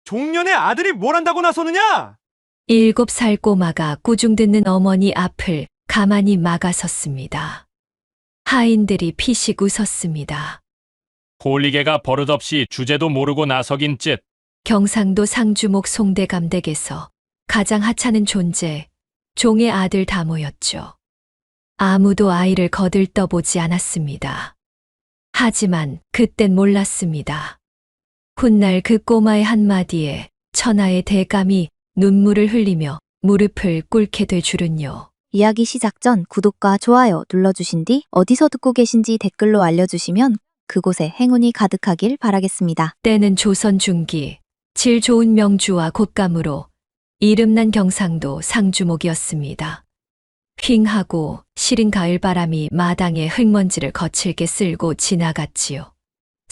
종년의 아들이 뭘 한다고 나서느냐? 7살 꼬마가 꾸중 듣는 어머니 앞을 가만히 막아섰습니다. 하인들이 피식 웃었습니다. 홀리개가 버릇없이 주제도 모르고 나서긴 쯧. 경상도 상주목 송대감 댁에서 가장 하찮은 존재, 종의 아들 다모였죠. 아무도 아이를 거들떠보지 않았습니다. 하지만 그땐 몰랐습니다. 훗날 그 꼬마의 한마디에 천하의 대감이 눈물을 흘리며 무릎을 꿇게 될 줄은요. 이야기 시작 전 구독과 좋아요 눌러주신 뒤 어디서 듣고 계신지 댓글로 알려주시면 그곳에 행운이 가득하길 바라겠습니다. 때는 조선 중기, 질 좋은 명주와 곶감으로 이름난 경상도 상주목이었습니다. 휑하고 시린 가을바람이 마당에 흙먼지를 거칠게 쓸고 지나갔지요.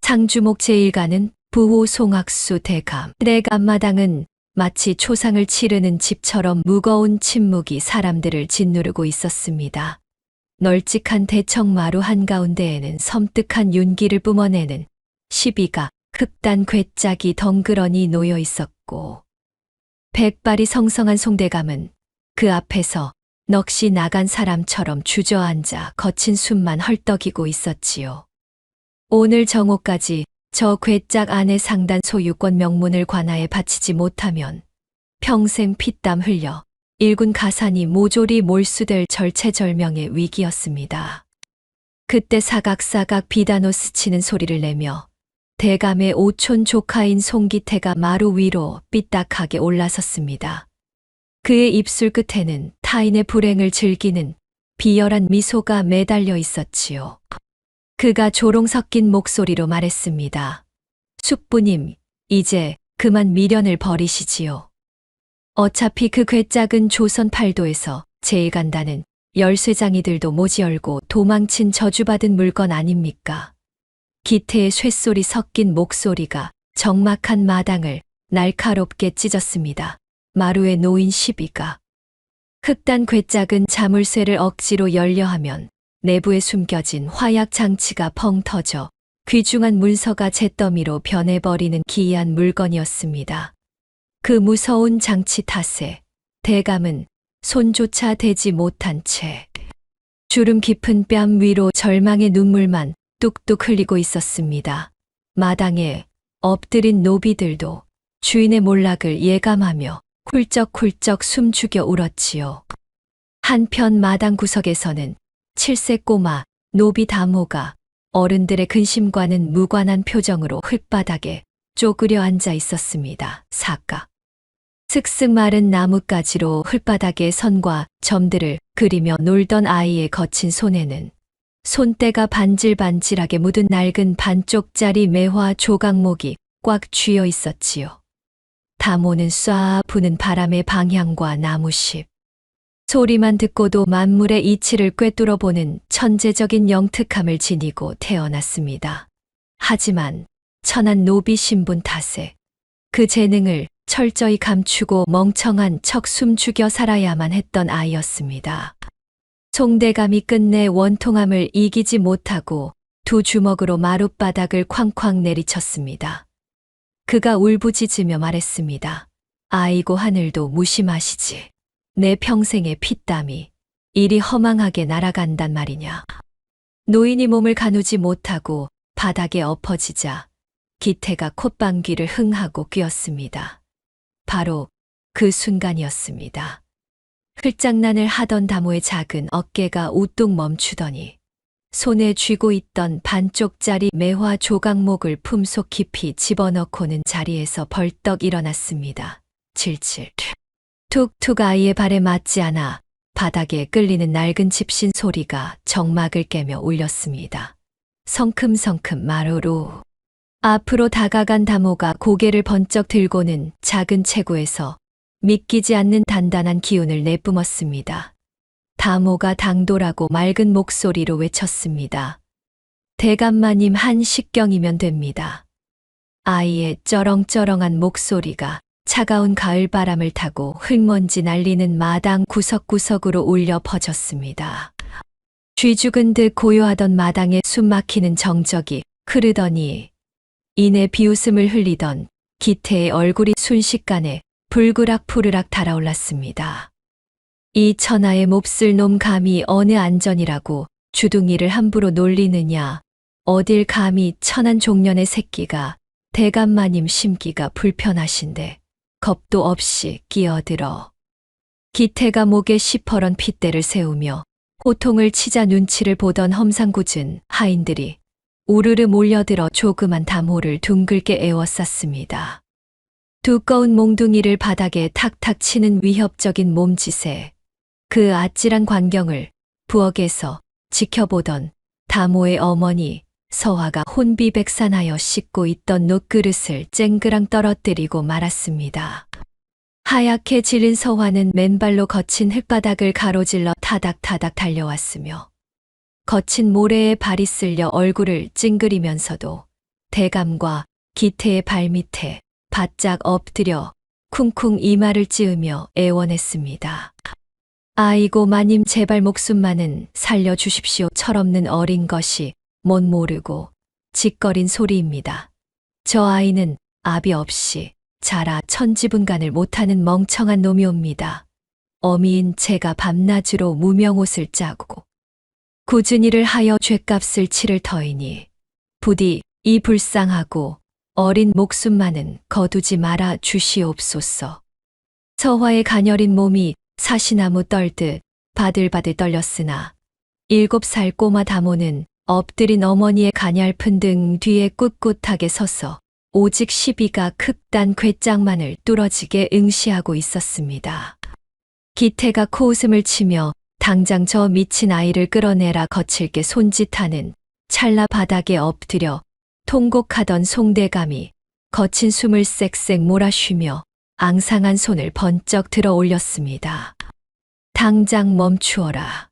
상주목 제1가는 부호 송악수 대감. 앞마당은 마치 초상을 치르는 집처럼 무거운 침묵이 사람들을 짓누르고 있었습니다. 널찍한 대청마루 한가운데에는 섬뜩한 윤기를 뿜어내는 시비가 흡단 괴짝이 덩그러니 놓여 있었고, 백발이 성성한 송대감은 그 앞에서 넋이 나간 사람처럼 주저앉아 거친 숨만 헐떡이고 있었지요. 오늘 정오까지 저 괴짝 안의 상단 소유권 명문을 관아에 바치지 못하면 평생 피땀 흘려 일군 가산이 모조리 몰수될 절체절명의 위기였습니다. 그때 사각사각 비단옷 스치는 소리를 내며 대감의 오촌 조카인 송기태가 마루 위로 삐딱하게 올라섰습니다. 그의 입술 끝에는 타인의 불행을 즐기는 비열한 미소가 매달려 있었지요. 그가 조롱 섞인 목소리로 말했습니다. 숙부님, 이제 그만 미련을 버리시지요. 어차피 그 괴짝은 조선 팔도에서 제일 간다는 열쇠장이들도 모지 열고 도망친 저주받은 물건 아닙니까? 기태의 쇳소리 섞인 목소리가 적막한 마당을 날카롭게 찢었습니다. 마루에 놓인 시비가. 흑단 괴짝은 자물쇠를 억지로 열려하면 내부에 숨겨진 화약 장치가 펑 터져 귀중한 문서가 잿더미로 변해버리는 기이한 물건이었습니다. 그 무서운 장치 탓에 대감은 손조차 대지 못한 채 주름 깊은 뺨 위로 절망의 눈물만 뚝뚝 흘리고 있었습니다. 마당에 엎드린 노비들도 주인의 몰락을 예감하며 훌쩍훌쩍 숨죽여 울었지요. 한편 마당 구석에서는 7세 꼬마 노비 다모가 어른들의 근심과는 무관한 표정으로 흙바닥에 쪼그려 앉아 있었습니다. 사까. 슥슥 마른 나뭇가지로 흙바닥에 선과 점들을 그리며 놀던 아이의 거친 손에는 손때가 반질반질하게 묻은 낡은 반쪽짜리 매화 조각목이 꽉 쥐어 있었지요. 다모는 쏴 부는 바람의 방향과 나무십, 소리만 듣고도 만물의 이치를 꿰뚫어 보는 천재적인 영특함을 지니고 태어났습니다. 하지만 천한 노비 신분 탓에 그 재능을 철저히 감추고 멍청한 척 숨죽여 살아야만 했던 아이였습니다. 송대감이 끝내 원통함을 이기지 못하고 두 주먹으로 마룻바닥을 쾅쾅 내리쳤습니다. 그가 울부짖으며 말했습니다. 아이고 하늘도 무심하시지. 내 평생의 피땀이 이리 허망하게 날아간단 말이냐. 노인이 몸을 가누지 못하고 바닥에 엎어지자 기태가 콧방귀를 흥하고 뀌었습니다. 바로 그 순간이었습니다. 흘장난을 하던 다모의 작은 어깨가 우뚝 멈추더니 손에 쥐고 있던 반쪽짜리 매화 조각목을 품속 깊이 집어넣고는 자리에서 벌떡 일어났습니다. 칠칠. 툭툭 아이의 발에 맞지 않아 바닥에 끌리는 낡은 집신 소리가 정막을 깨며 울렸습니다. 성큼성큼 마루로 앞으로 다가간 다모가 고개를 번쩍 들고는 작은 체구에서 믿기지 않는 단단한 기운을 내뿜었습니다. 다모가 당돌하고 맑은 목소리로 외쳤습니다. 대감마님 한 식경이면 됩니다. 아이의 쩌렁쩌렁한 목소리가 차가운 가을바람을 타고 흙먼지 날리는 마당 구석구석으로 울려 퍼졌습니다. 쥐 죽은 듯 고요하던 마당에 숨막히는 정적이 흐르더니 이내 비웃음을 흘리던 기태의 얼굴이 순식간에 불그락푸르락 달아올랐습니다. 이 천하의 몹쓸 놈 감히 어느 안전이라고 주둥이를 함부로 놀리느냐. 어딜 감히 천한 종년의 새끼가 대감마님 심기가 불편하신데 겁도 없이 끼어들어. 기태가 목에 시퍼런 핏대를 세우며 호통을 치자 눈치를 보던 험상궂은 하인들이 우르르 몰려들어 조그만 담호를 둥글게 에워쌌습니다. 두꺼운 몽둥이를 바닥에 탁탁 치는 위협적인 몸짓에 그 아찔한 광경을 부엌에서 지켜보던 다모의 어머니 서화가 혼비백산하여 씻고 있던 녹그릇을 쨍그랑 떨어뜨리고 말았습니다. 하얗게 질린 서화는 맨발로 거친 흙바닥을 가로질러 타닥타닥 달려왔으며 거친 모래에 발이 쓸려 얼굴을 찡그리면서도 대감과 기태의 발밑에 바짝 엎드려 쿵쿵 이마를 찌으며 애원했습니다. 아이고 마님 제발 목숨만은 살려주십시오. 철없는 어린 것이 못 모르고 짓거린 소리입니다. 저 아이는 아비 없이 자라 천지분간을 못하는 멍청한 놈이옵니다. 어미인 제가 밤낮으로 무명옷을 짜고 굳은 일을 하여 죗값을 치를 터이니 부디 이 불쌍하고 어린 목숨만은 거두지 말아 주시옵소서. 서화의 가녀린 몸이 사시나무 떨듯 바들바들 떨렸으나 7살 꼬마 다모는 엎드린 어머니의 가냘픈 등 뒤에 꿋꿋하게 서서 오직 시비가 극단 괴짝만을 뚫어지게 응시하고 있었습니다. 기태가 코웃음을 치며 당장 저 미친 아이를 끌어내라 거칠게 손짓하는 찰나 바닥에 엎드려 통곡하던 송대감이 거친 숨을 쌕쌕 몰아쉬며 앙상한 손을 번쩍 들어 올렸습니다. 당장 멈추어라.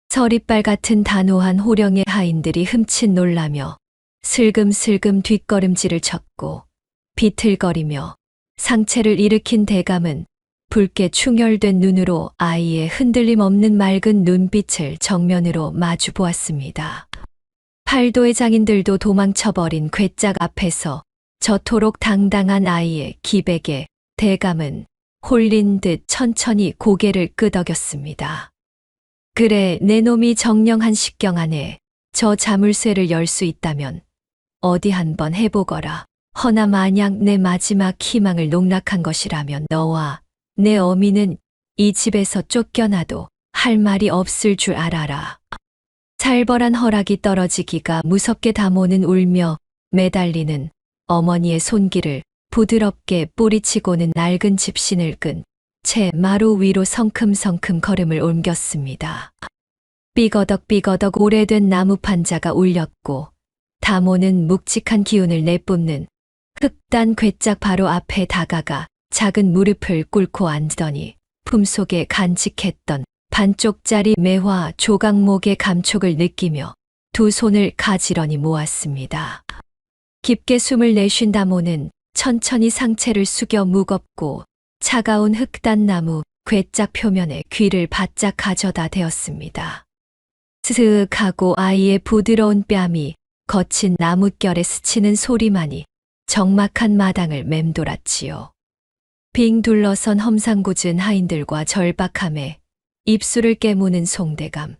서리빨 같은 단호한 호령의 하인들이 흠칫 놀라며 슬금슬금 뒷걸음질을 쳤고 비틀거리며 상체를 일으킨 대감은 붉게 충혈된 눈으로 아이의 흔들림 없는 맑은 눈빛을 정면으로 마주 보았습니다. 팔도의 장인들도 도망쳐버린 괴짝 앞에서 저토록 당당한 아이의 기백에 대감은 홀린 듯 천천히 고개를 끄덕였습니다. 그래, 내 놈이 정령한 식경 안에 저 자물쇠를 열 수 있다면 어디 한번 해보거라. 허나 만약 내 마지막 희망을 농락한 것이라면 너와 내 어미는 이 집에서 쫓겨나도 할 말이 없을 줄 알아라. 살벌한 허락이 떨어지기가 무섭게 다모는 울며 매달리는 어머니의 손길을 부드럽게 뿌리치고는 낡은 집신을 끈 채 마루 위로 성큼성큼 걸음을 옮겼습니다. 삐거덕 오래된 나무 판자가 울렸고 다모는 묵직한 기운을 내뿜는 흑단 괴짝 바로 앞에 다가가 작은 무릎을 꿇고 앉더니 품속에 간직했던 반쪽짜리 매화 조각목의 감촉을 느끼며 두 손을 가지런히 모았습니다. 깊게 숨을 내쉰 다모는 천천히 상체를 숙여 무겁고 차가운 흑단나무 괴짝 표면에 귀를 바짝 가져다 대었습니다. 스슥하고 아이의 부드러운 뺨이 거친 나뭇결에 스치는 소리만이 적막한 마당을 맴돌았지요. 빙 둘러선 험상궂은 하인들과 절박함에 입술을 깨무는 송대감,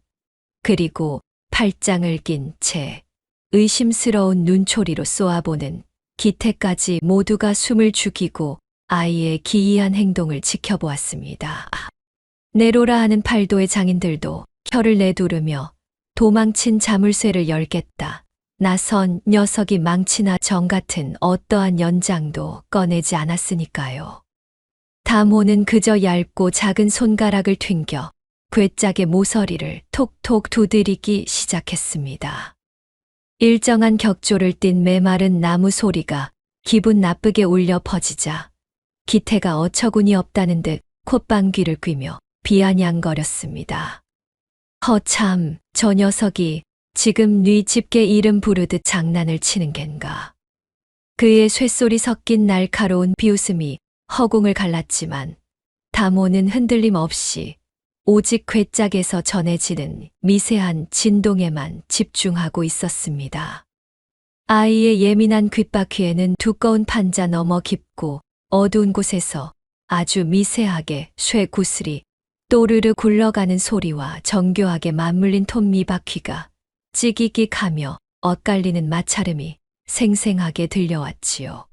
그리고 팔짱을 낀 채 의심스러운 눈초리로 쏘아보는 기태까지 모두가 숨을 죽이고 아이의 기이한 행동을 지켜보았습니다. 내로라 하는 팔도의 장인들도 혀를 내두르며 도망친 자물쇠를 열겠다. 나선 녀석이 망치나 정 같은 어떠한 연장도 꺼내지 않았으니까요. 다모는 그저 얇고 작은 손가락을 튕겨 괴짝의 모서리를 톡톡 두드리기 시작했습니다. 일정한 격조를 띤 메마른 나무 소리가 기분 나쁘게 울려 퍼지자 기태가 어처구니 없다는 듯 콧방귀를 뀌며 비아냥거렸습니다. 허참, 저 녀석이 지금 네 집게 이름 부르듯 장난을 치는 겐가. 그의 쇳소리 섞인 날카로운 비웃음이 허공을 갈랐지만 다모는 흔들림 없이 오직 괴짝에서 전해지는 미세한 진동에만 집중하고 있었습니다. 아이의 예민한 귓바퀴에는 두꺼운 판자 너머 깊고 어두운 곳에서 아주 미세하게 쇠 구슬이 또르르 굴러가는 소리와 정교하게 맞물린 톱니바퀴가 찌기기하며 엇갈리는 마찰음이 생생하게 들려왔지요.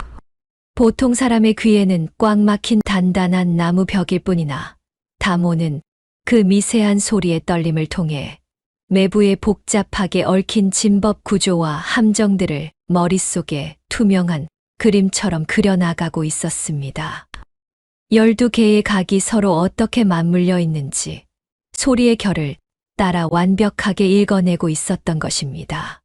보통 사람의 귀에는 꽉 막힌 단단한 나무 벽일 뿐이나 다모는 그 미세한 소리의 떨림을 통해 내부에 복잡하게 얽힌 진법 구조와 함정들을 머릿속에 투명한 그림처럼 그려나가고 있었습니다. 12개의 각이 서로 어떻게 맞물려 있는지 소리의 결을 따라 완벽하게 읽어내고 있었던 것입니다.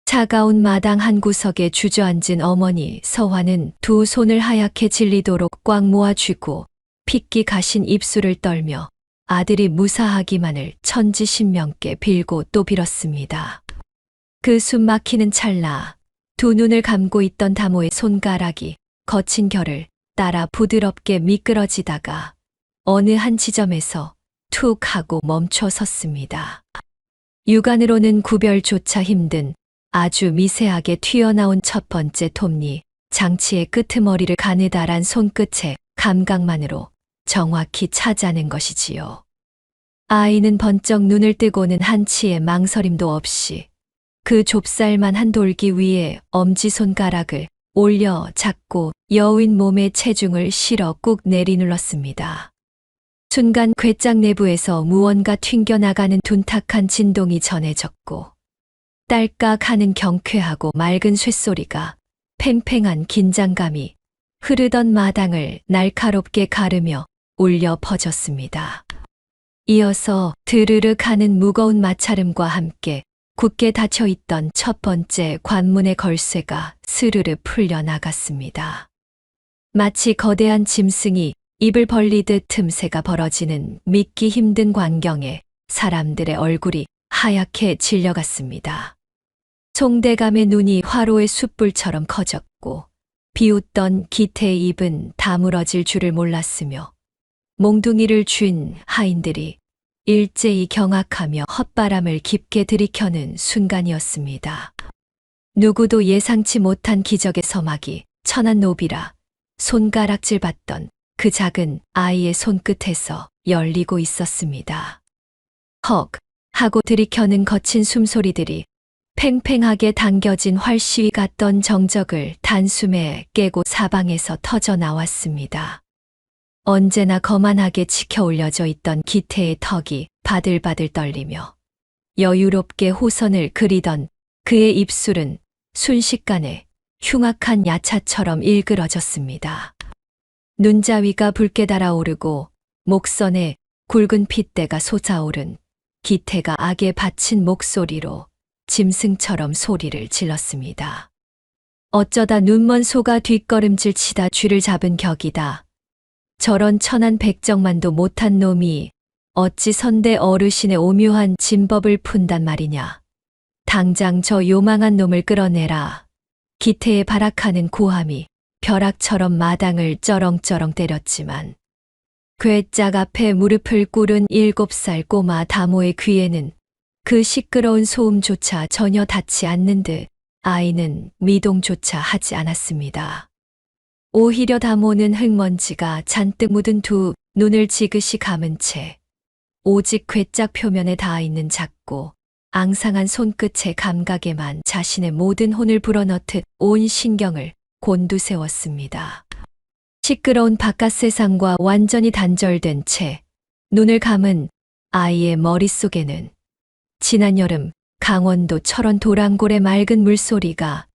차가운 마당 한 구석에 주저앉은 어머니 서화는 두 손을 하얗게 질리도록 꽉 모아쥐고 핏기 가신 입술을 떨며 아들이 무사하기만을 천지신명께 빌고 또 빌었습니다. 그 숨 막히는 찰나 두 눈을 감고 있던 다모의 손가락이 거친 결을 따라 부드럽게 미끄러지다가 어느 한 지점에서 툭 하고 멈춰 섰습니다. 육안으로는 구별조차 힘든 아주 미세하게 튀어나온 첫 번째 톱니, 장치의 끄트머리를 가느다란 손끝의 감각만으로 정확히 찾아낸 것이지요. 아이는 번쩍 눈을 뜨고는 한치의 망설임도 없이 그 좁쌀만한 돌기 위에 엄지손가락을 올려 잡고 여윈 몸의 체중을 실어 꾹 내리눌렀습니다. 순간 궤짝 내부에서 무언가 튕겨나가는 둔탁한 진동이 전해졌고 딸깍 하는 경쾌하고 맑은 쇳소리가 팽팽한 긴장감이 흐르던 마당을 날카롭게 가르며 울려 퍼졌습니다. 이어서 드르륵 하는 무거운 마찰음과 함께 굳게 닫혀있던 첫 번째 관문의 걸쇠가 스르르 풀려나갔습니다. 마치 거대한 짐승이 입을 벌리듯 틈새가 벌어지는 믿기 힘든 광경에 사람들의 얼굴이 하얗게 질려갔습니다. 송대감의 눈이 화로의 숯불처럼 커졌고 비웃던 기태의 입은 다물어질 줄을 몰랐으며 몽둥이를 쥔 하인들이 일제히 경악하며 헛바람을 깊게 들이켜는 순간이었습니다. 누구도 예상치 못한 기적의 서막이 천한 노비라 손가락질 받던 그 작은 아이의 손끝에서 열리고 있었습니다. 헉 하고 들이켜는 거친 숨소리들이 팽팽하게 당겨진 활시위 같던 정적을 단숨에 깨고 사방에서 터져 나왔습니다. 언제나 거만하게 치켜 올려져 있던 기태의 턱이 바들바들 떨리며 여유롭게 호선을 그리던 그의 입술은 순식간에 흉악한 야차처럼 일그러졌습니다. 눈자위가 붉게 달아오르고 목선에 굵은 핏대가 솟아오른 기태가 악에 바친 목소리로 짐승처럼 소리를 질렀습니다. 어쩌다 눈먼 소가 뒷걸음질 치다 쥐를 잡은 격이다. 저런 천한 백정만도 못한 놈이 어찌 선대 어르신의 오묘한 진법을 푼단 말이냐. 당장 저 요망한 놈을 끌어내라. 기태의 발악하는 고함이 벼락처럼 마당을 쩌렁쩌렁 때렸지만 궤짝 앞에 무릎을 꿇은 7살 꼬마 다모의 귀에는 그 시끄러운 소음조차 전혀 닿지 않는 듯 아이는 미동조차 하지 않았습니다. 오히려 다모는 흙먼지가 잔뜩 묻은 두 눈을 지그시 감은 채 오직 궤짝 표면에 닿아 있는 작고 앙상한 손끝의 감각에만 자신의 모든 혼을 불어넣듯 온 신경을 곤두세웠습니다. 시끄러운 바깥 세상과 완전히 단절된 채 눈을 감은 아이의 머릿속에는 지난 여름 강원도 철원 도랑골의 맑은 물소리가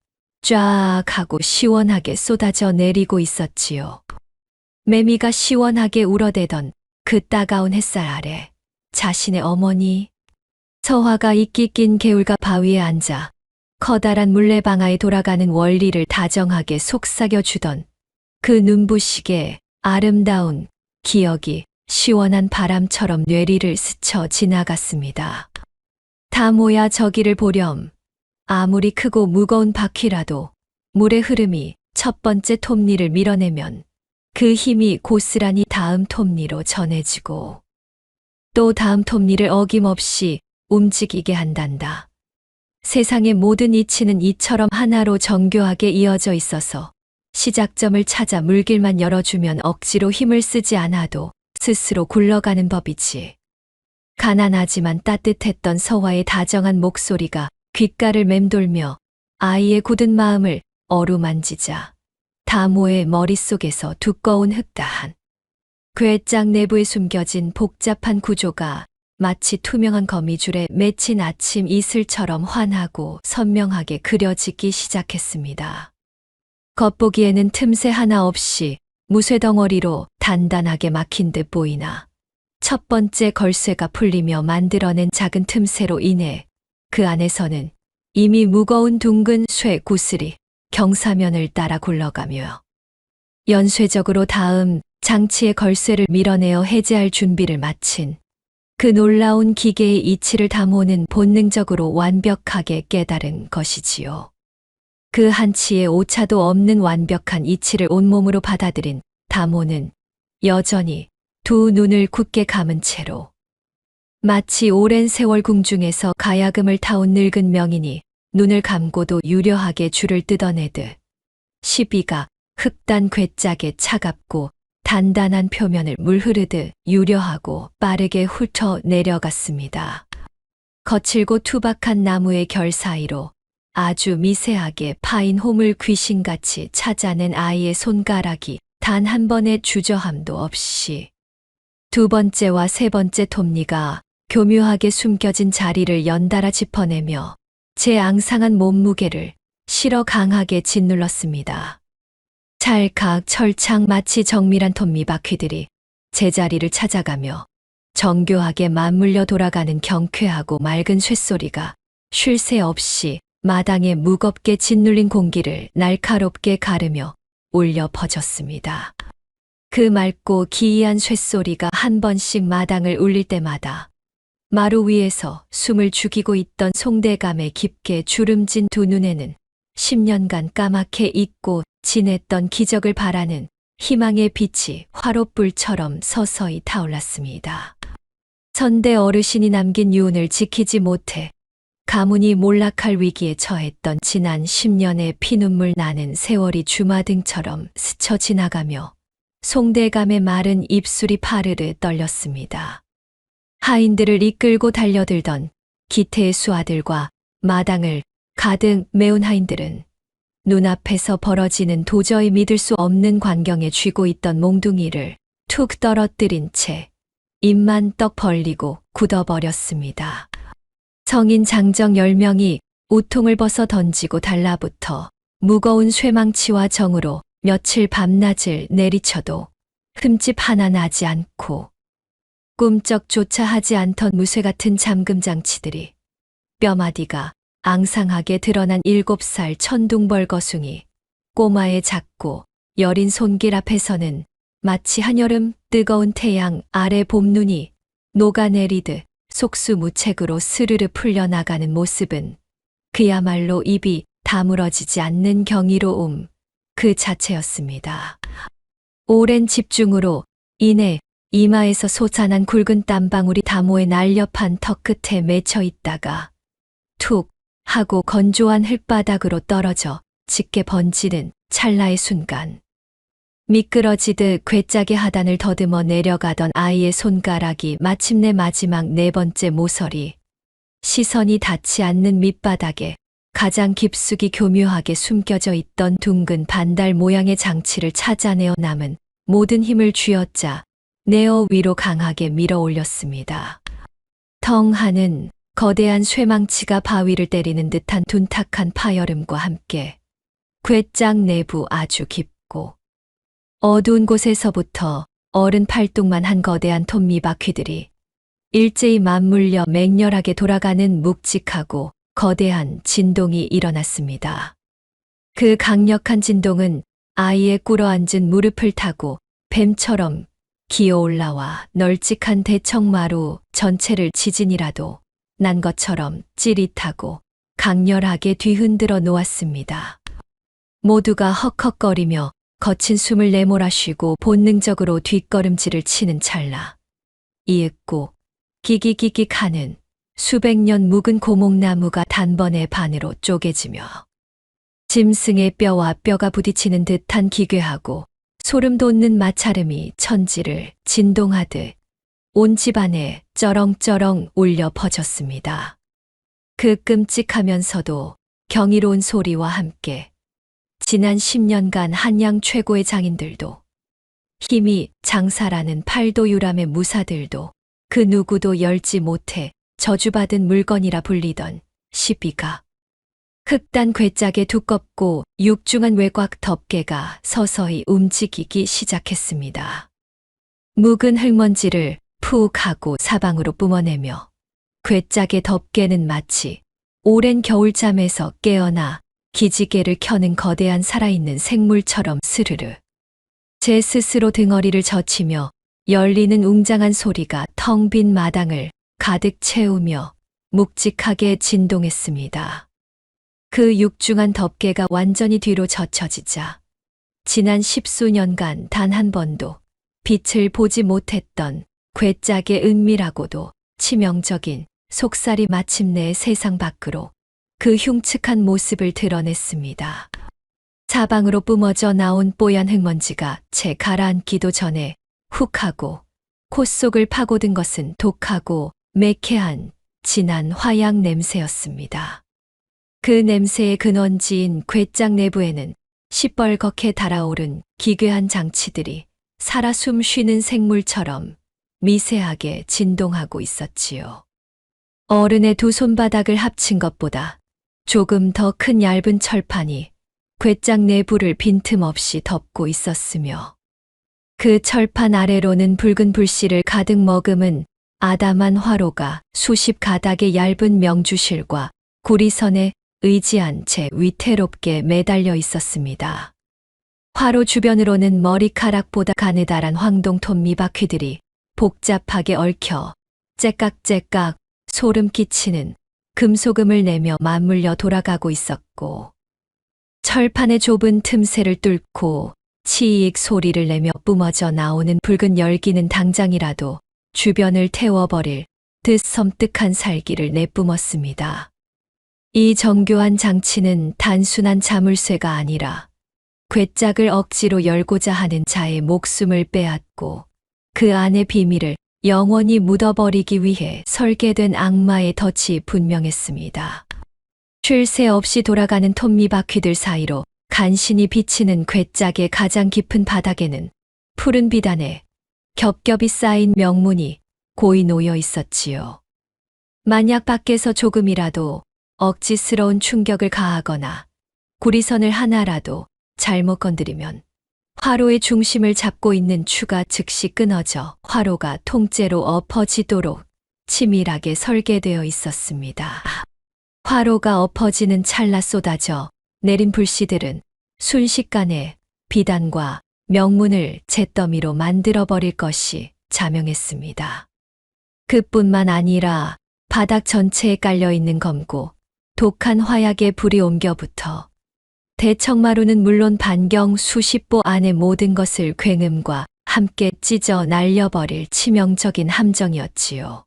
쫙 하고 시원하게 쏟아져 내리고 있었지요. 매미가 시원하게 울어대던 그 따가운 햇살 아래 자신의 어머니 서화가 이끼 낀 개울가 바위에 앉아 커다란 물레방아에 돌아가는 원리를 다정하게 속삭여주던 그 눈부시게 아름다운 기억이 시원한 바람처럼 뇌리를 스쳐 지나갔습니다. 다모야 저기를 보렴. 아무리 크고 무거운 바퀴라도 물의 흐름이 첫 번째 톱니를 밀어내면 그 힘이 고스란히 다음 톱니로 전해지고 또 다음 톱니를 어김없이 움직이게 한단다. 세상의 모든 이치는 이처럼 하나로 정교하게 이어져 있어서 시작점을 찾아 물길만 열어주면 억지로 힘을 쓰지 않아도 스스로 굴러가는 법이지. 가난하지만 따뜻했던 서화의 다정한 목소리가 귓가를 맴돌며 아이의 굳은 마음을 어루만지자 다모의 머릿속에서 두꺼운 흙다한 궤장 내부에 숨겨진 복잡한 구조가 마치 투명한 거미줄에 맺힌 아침 이슬처럼 환하고 선명하게 그려지기 시작했습니다. 겉보기에는 틈새 하나 없이 무쇠덩어리로 단단하게 막힌 듯 보이나 첫 번째 걸쇠가 풀리며 만들어낸 작은 틈새로 인해 그 안에서는 이미 무거운 둥근 쇠 구슬이 경사면을 따라 굴러가며 연쇄적으로 다음 장치의 걸쇠를 밀어내어 해제할 준비를 마친 그 놀라운 기계의 이치를 다모는 본능적으로 완벽하게 깨달은 것이지요. 그 한치의 오차도 없는 완벽한 이치를 온몸으로 받아들인 다모는 여전히 두 눈을 굳게 감은 채로 마치 오랜 세월 궁중에서 가야금을 타온 늙은 명인이 눈을 감고도 유려하게 줄을 뜯어내듯 시비가 흑단 궤짝의 차갑고 단단한 표면을 물 흐르듯 유려하고 빠르게 훑어 내려갔습니다. 거칠고 투박한 나무의 결 사이로 아주 미세하게 파인 홈을 귀신같이 찾아낸 아이의 손가락이 단 한 번의 주저함도 없이 두 번째와 세 번째 톱니가 교묘하게 숨겨진 자리를 연달아 짚어내며 제 앙상한 몸무게를 실어 강하게 짓눌렀습니다. 찰칵 철창 마치 정밀한 톱니바퀴들이 제자리를 찾아가며 정교하게 맞물려 돌아가는 경쾌하고 맑은 쇳소리가 쉴 새 없이 마당에 무겁게 짓눌린 공기를 날카롭게 가르며 울려 퍼졌습니다. 그 맑고 기이한 쇳소리가 한 번씩 마당을 울릴 때마다 마루 위에서 숨을 죽이고 있던 송대감의 깊게 주름진 두 눈에는 10년간 까맣게 잊고 지냈던 기적을 바라는 희망의 빛이 화롯불처럼 서서히 타올랐습니다. 선대 어르신이 남긴 유언을 지키지 못해 가문이 몰락할 위기에 처했던 지난 10년의 피눈물 나는 세월이 주마등처럼 스쳐 지나가며 송대감의 마른 입술이 파르르 떨렸습니다. 하인들을 이끌고 달려들던 기태의 수아들과 마당을 가득 메운 하인들은 눈앞에서 벌어지는 도저히 믿을 수 없는 광경에 쥐고 있던 몽둥이를 툭 떨어뜨린 채 입만 떡 벌리고 굳어버렸습니다. 성인 장정 10명이 우통을 벗어 던지고 달라붙어 무거운 쇠망치와 정으로 며칠 밤낮을 내리쳐도 흠집 하나 나지 않고 꿈쩍조차 하지 않던 무쇠 같은 잠금장치들이 뼈마디가 앙상하게 드러난 7살 천둥벌거숭이 꼬마의 작고 여린 손길 앞에서는 마치 한여름 뜨거운 태양 아래 봄눈이 녹아내리듯 속수무책으로 스르르 풀려나가는 모습은 그야말로 입이 다물어지지 않는 경이로움 그 자체였습니다. 오랜 집중으로 인해 이마에서 솟아난 굵은 땀방울이 다모의 날렵한 턱 끝에 맺혀 있다가 툭 하고 건조한 흙바닥으로 떨어져 짙게 번지는 찰나의 순간 미끄러지듯 궤짝의 하단을 더듬어 내려가던 아이의 손가락이 마침내 마지막 네 번째 모서리 시선이 닿지 않는 밑바닥에 가장 깊숙이 교묘하게 숨겨져 있던 둥근 반달 모양의 장치를 찾아내어 남은 모든 힘을 쥐어짜 내어 위로 강하게 밀어 올렸습니다. 텅 하는 거대한 쇠망치가 바위를 때리는 듯한 둔탁한 파여름과 함께 궤짝 내부 아주 깊고 어두운 곳에서부터 어른 팔뚝만 한 거대한 톱니바퀴들이 일제히 맞물려 맹렬하게 돌아가는 묵직하고 거대한 진동이 일어났습니다. 그 강력한 진동은 아이의 꿇어앉은 무릎을 타고 뱀처럼 기어 올라와 널찍한 대청마루 전체를 지진이라도 난 것처럼 찌릿하고 강렬하게 뒤흔들어 놓았습니다. 모두가 헉헉거리며 거친 숨을 내몰아쉬고 본능적으로 뒷걸음질을 치는 찰나 이윽고 기기기기하는 수백 년 묵은 고목나무가 단번에 반으로 쪼개지며 짐승의 뼈와 뼈가 부딪히는 듯한 기괴하고 소름 돋는 마찰음이 천지를 진동하듯 온 집안에 쩌렁쩌렁 울려 퍼졌습니다. 그 끔찍하면서도 경이로운 소리와 함께 지난 10년간 한양 최고의 장인들도 힘이 장사라는 팔도유람의 무사들도 그 누구도 열지 못해 저주받은 물건이라 불리던 시비가 흑단 괴짝의 두껍고 육중한 외곽 덮개가 서서히 움직이기 시작했습니다. 묵은 흙먼지를 푹 하고 사방으로 뿜어내며 괴짝의 덮개는 마치 오랜 겨울잠에서 깨어나 기지개를 켜는 거대한 살아있는 생물처럼 스르르 제 스스로 등어리를 젖히며 열리는 웅장한 소리가 텅 빈 마당을 가득 채우며 묵직하게 진동했습니다. 그 육중한 덮개가 완전히 뒤로 젖혀지자 지난 10수년간 단 한 번도 빛을 보지 못했던 괴짝의 은밀하고도 치명적인 속살이 마침내 세상 밖으로 그 흉측한 모습을 드러냈습니다. 사방으로 뿜어져 나온 뽀얀 흙먼지가 채 가라앉기도 전에 훅 하고 콧속을 파고든 것은 독하고 매캐한 진한 화약 냄새였습니다. 그 냄새의 근원지인 괴짝 내부에는 시뻘겋게 달아오른 기괴한 장치들이 살아 숨 쉬는 생물처럼 미세하게 진동하고 있었지요. 어른의 두 손바닥을 합친 것보다 조금 더 큰 얇은 철판이 괴짝 내부를 빈틈없이 덮고 있었으며 그 철판 아래로는 붉은 불씨를 가득 머금은 아담한 화로가 수십 가닥의 얇은 명주실과 구리선에 의지한 채 위태롭게 매달려 있었습니다. 화로 주변으로는 머리카락보다 가느다란 황동 톱니바퀴들이 복잡하게 얽혀 째깍째깍 소름 끼치는 금소금을 내며 맞물려 돌아가고 있었고 철판의 좁은 틈새를 뚫고 치익 소리를 내며 뿜어져 나오는 붉은 열기는 당장이라도 주변을 태워버릴 듯 섬뜩한 살기를 내뿜었습니다. 이 정교한 장치는 단순한 자물쇠가 아니라 괴짝을 억지로 열고자 하는 자의 목숨을 빼앗고 그 안의 비밀을 영원히 묻어버리기 위해 설계된 악마의 덫이 분명했습니다. 쉴 새 없이 돌아가는 톱니바퀴들 사이로 간신히 비치는 괴짝의 가장 깊은 바닥에는 푸른 비단에 겹겹이 쌓인 명문이 고이 놓여 있었지요. 만약 밖에서 조금이라도 억지스러운 충격을 가하거나 구리선을 하나라도 잘못 건드리면 화로의 중심을 잡고 있는 추가 즉시 끊어져 화로가 통째로 엎어지도록 치밀하게 설계되어 있었습니다. 화로가 엎어지는 찰나 쏟아져 내린 불씨들은 순식간에 비단과 명문을 잿더미로 만들어버릴 것이 자명했습니다. 그뿐만 아니라 바닥 전체에 깔려있는 검고 독한 화약에 불이 옮겨붙어 대청마루는 물론 반경 수십 보 안의 모든 것을 굉음과 함께 찢어 날려버릴 치명적인 함정이었지요.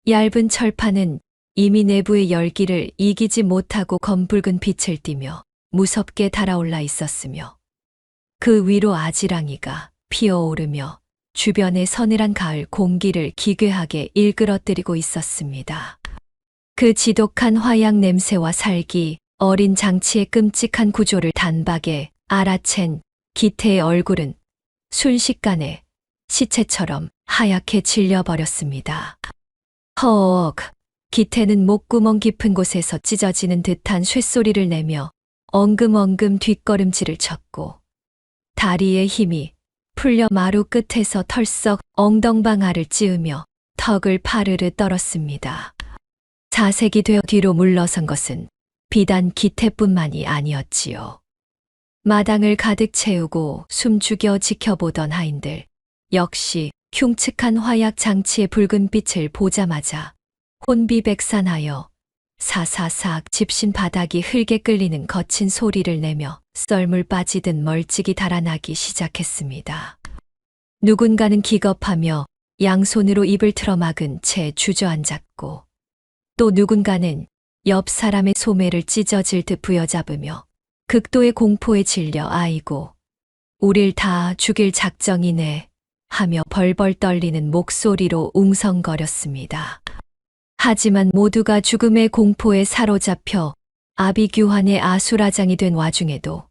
얇은 철판은 이미 내부의 열기를 이기지 못하고 검붉은 빛을 띠며 무섭게 달아올라 있었으며 그 위로 아지랑이가 피어오르며 주변의 서늘한 가을 공기를 기괴하게 일그러뜨리고 있었습니다. 그 지독한 화약 냄새와 살기, 어린 장치의 끔찍한 구조를 단박에 알아챈 기태의 얼굴은 순식간에 시체처럼 하얗게 질려버렸습니다. 허억, 기태는 목구멍 깊은 곳에서 찢어지는 듯한 쇳소리를 내며 엉금엉금 뒷걸음질을 쳤고 다리의 힘이 풀려 마루 끝에서 털썩 엉덩방아를 찌으며 턱을 파르르 떨었습니다. 자색이 되어 뒤로 물러선 것은 비단 기태뿐만이 아니었지요. 마당을 가득 채우고 숨죽여 지켜보던 하인들 역시 흉측한 화약 장치의 붉은 빛을 보자마자 혼비백산하여 사사삭 집신 바닥이 흙에 끌리는 거친 소리를 내며 썰물 빠지듯 멀찍이 달아나기 시작했습니다. 누군가는 기겁하며 양손으로 입을 틀어막은 채 주저앉았고 또 누군가는 옆 사람의 소매를 찢어질 듯 부여잡으며 극도의 공포에 질려 아이고, 우릴 다 죽일 작정이네 하며 벌벌 떨리는 목소리로 웅성거렸습니다. 하지만 모두가 죽음의 공포에 사로잡혀 아비규환의 아수라장이 된 와중에도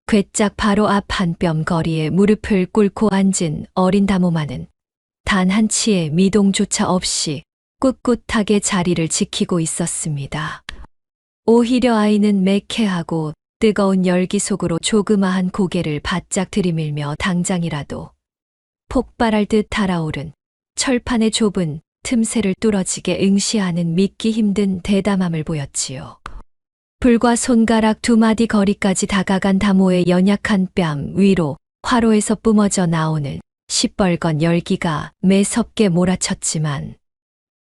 괴짝 바로 앞 한 뼘 거리에 무릎을 꿇고 앉은 어린 다모마는 단 한 치의 미동조차 없이 꿋꿋하게 자리를 지키고 있었습니다. 오히려 아이는 매캐하고 뜨거운 열기 속으로 조그마한 고개를 바짝 들이밀며 당장이라도 폭발할 듯 달아오른 철판의 좁은 틈새를 뚫어지게 응시하는 믿기 힘든 대담함을 보였지요. 불과 손가락 두 마디 거리까지 다가간 다모의 연약한 뺨 위로 화로에서 뿜어져 나오는 시뻘건 열기가 매섭게 몰아쳤지만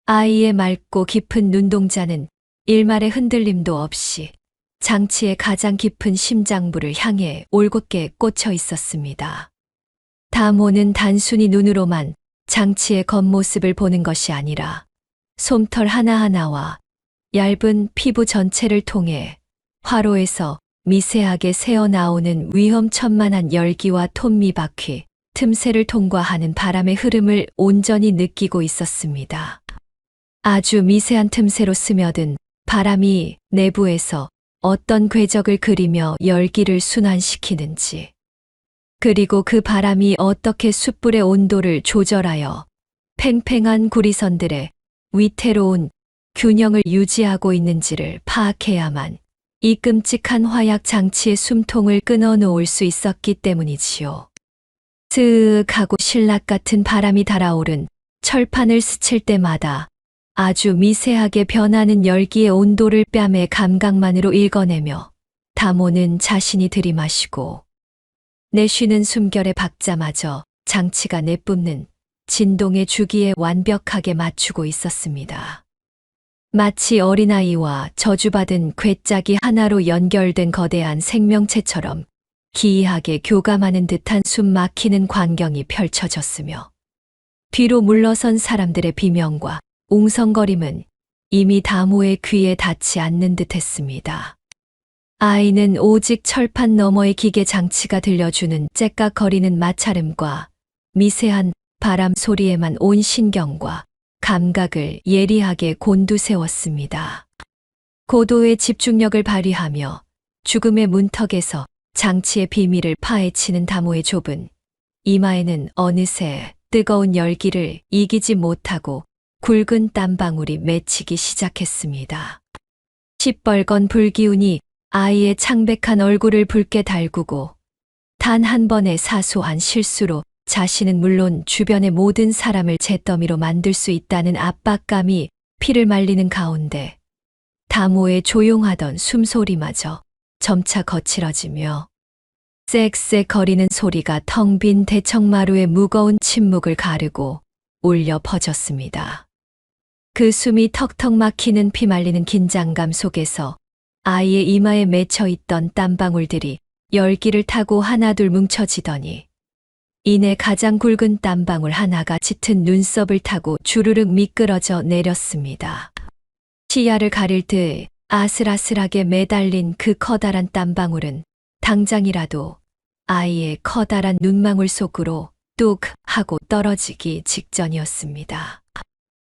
아이의 맑고 깊은 눈동자는 일말의 흔들림도 없이 장치의 가장 깊은 심장부를 향해 올곧게 꽂혀 있었습니다. 다모는 단순히 눈으로만 장치의 겉모습을 보는 것이 아니라 솜털 하나하나와 얇은 피부 전체를 통해 화로에서 미세하게 새어나오는 위험천만한 열기와 톱니바퀴, 틈새를 통과하는 바람의 흐름을 온전히 느끼고 있었습니다. 아주 미세한 틈새로 스며든 바람이 내부에서 어떤 궤적을 그리며 열기를 순환시키는지, 그리고 그 바람이 어떻게 숯불의 온도를 조절하여 팽팽한 구리선들의 위태로운 균형을 유지하고 있는지를 파악해야만 이 끔찍한 화약 장치의 숨통을 끊어놓을 수 있었기 때문이지요. 스윽하고 신락 같은 바람이 달아오른 철판을 스칠 때마다 아주 미세하게 변하는 열기의 온도를 뺨의 감각만으로 읽어내며 다모는 자신이 들이마시고 내쉬는 숨결의 박자마저 장치가 내뿜는 진동의 주기에 완벽하게 맞추고 있었습니다. 마치 어린아이와 저주받은 괴짝이 하나로 연결된 거대한 생명체처럼 기이하게 교감하는 듯한 숨 막히는 광경이 펼쳐졌으며 뒤로 물러선 사람들의 비명과 웅성거림은 이미 다모의 귀에 닿지 않는 듯 했습니다. 아이는 오직 철판 너머의 기계 장치가 들려주는 째깍거리는 마찰음과 미세한 바람 소리에만 온 신경과 감각을 예리하게 곤두세웠습니다. 고도의 집중력을 발휘하며 죽음의 문턱에서 장치의 비밀을 파헤치는 다모의 좁은 이마에는 어느새 뜨거운 열기를 이기지 못하고 굵은 땀방울이 맺히기 시작했습니다. 시뻘건 불기운이 아이의 창백한 얼굴을 붉게 달구고 단 한 번의 사소한 실수로 자신은 물론 주변의 모든 사람을 잿더미로 만들 수 있다는 압박감이 피를 말리는 가운데 다모의 조용하던 숨소리마저 점차 거칠어지며 쌕쌕거리는 소리가 텅 빈 대청마루의 무거운 침묵을 가르고 울려 퍼졌습니다. 그 숨이 턱턱 막히는 피말리는 긴장감 속에서 아이의 이마에 맺혀 있던 땀방울들이 열기를 타고 하나둘 뭉쳐지더니 이내 가장 굵은 땀방울 하나가 짙은 눈썹을 타고 주르륵 미끄러져 내렸습니다. 시야를 가릴 듯 아슬아슬하게 매달린 그 커다란 땀방울은 당장이라도 아이의 커다란 눈망울 속으로 뚝 하고 떨어지기 직전이었습니다.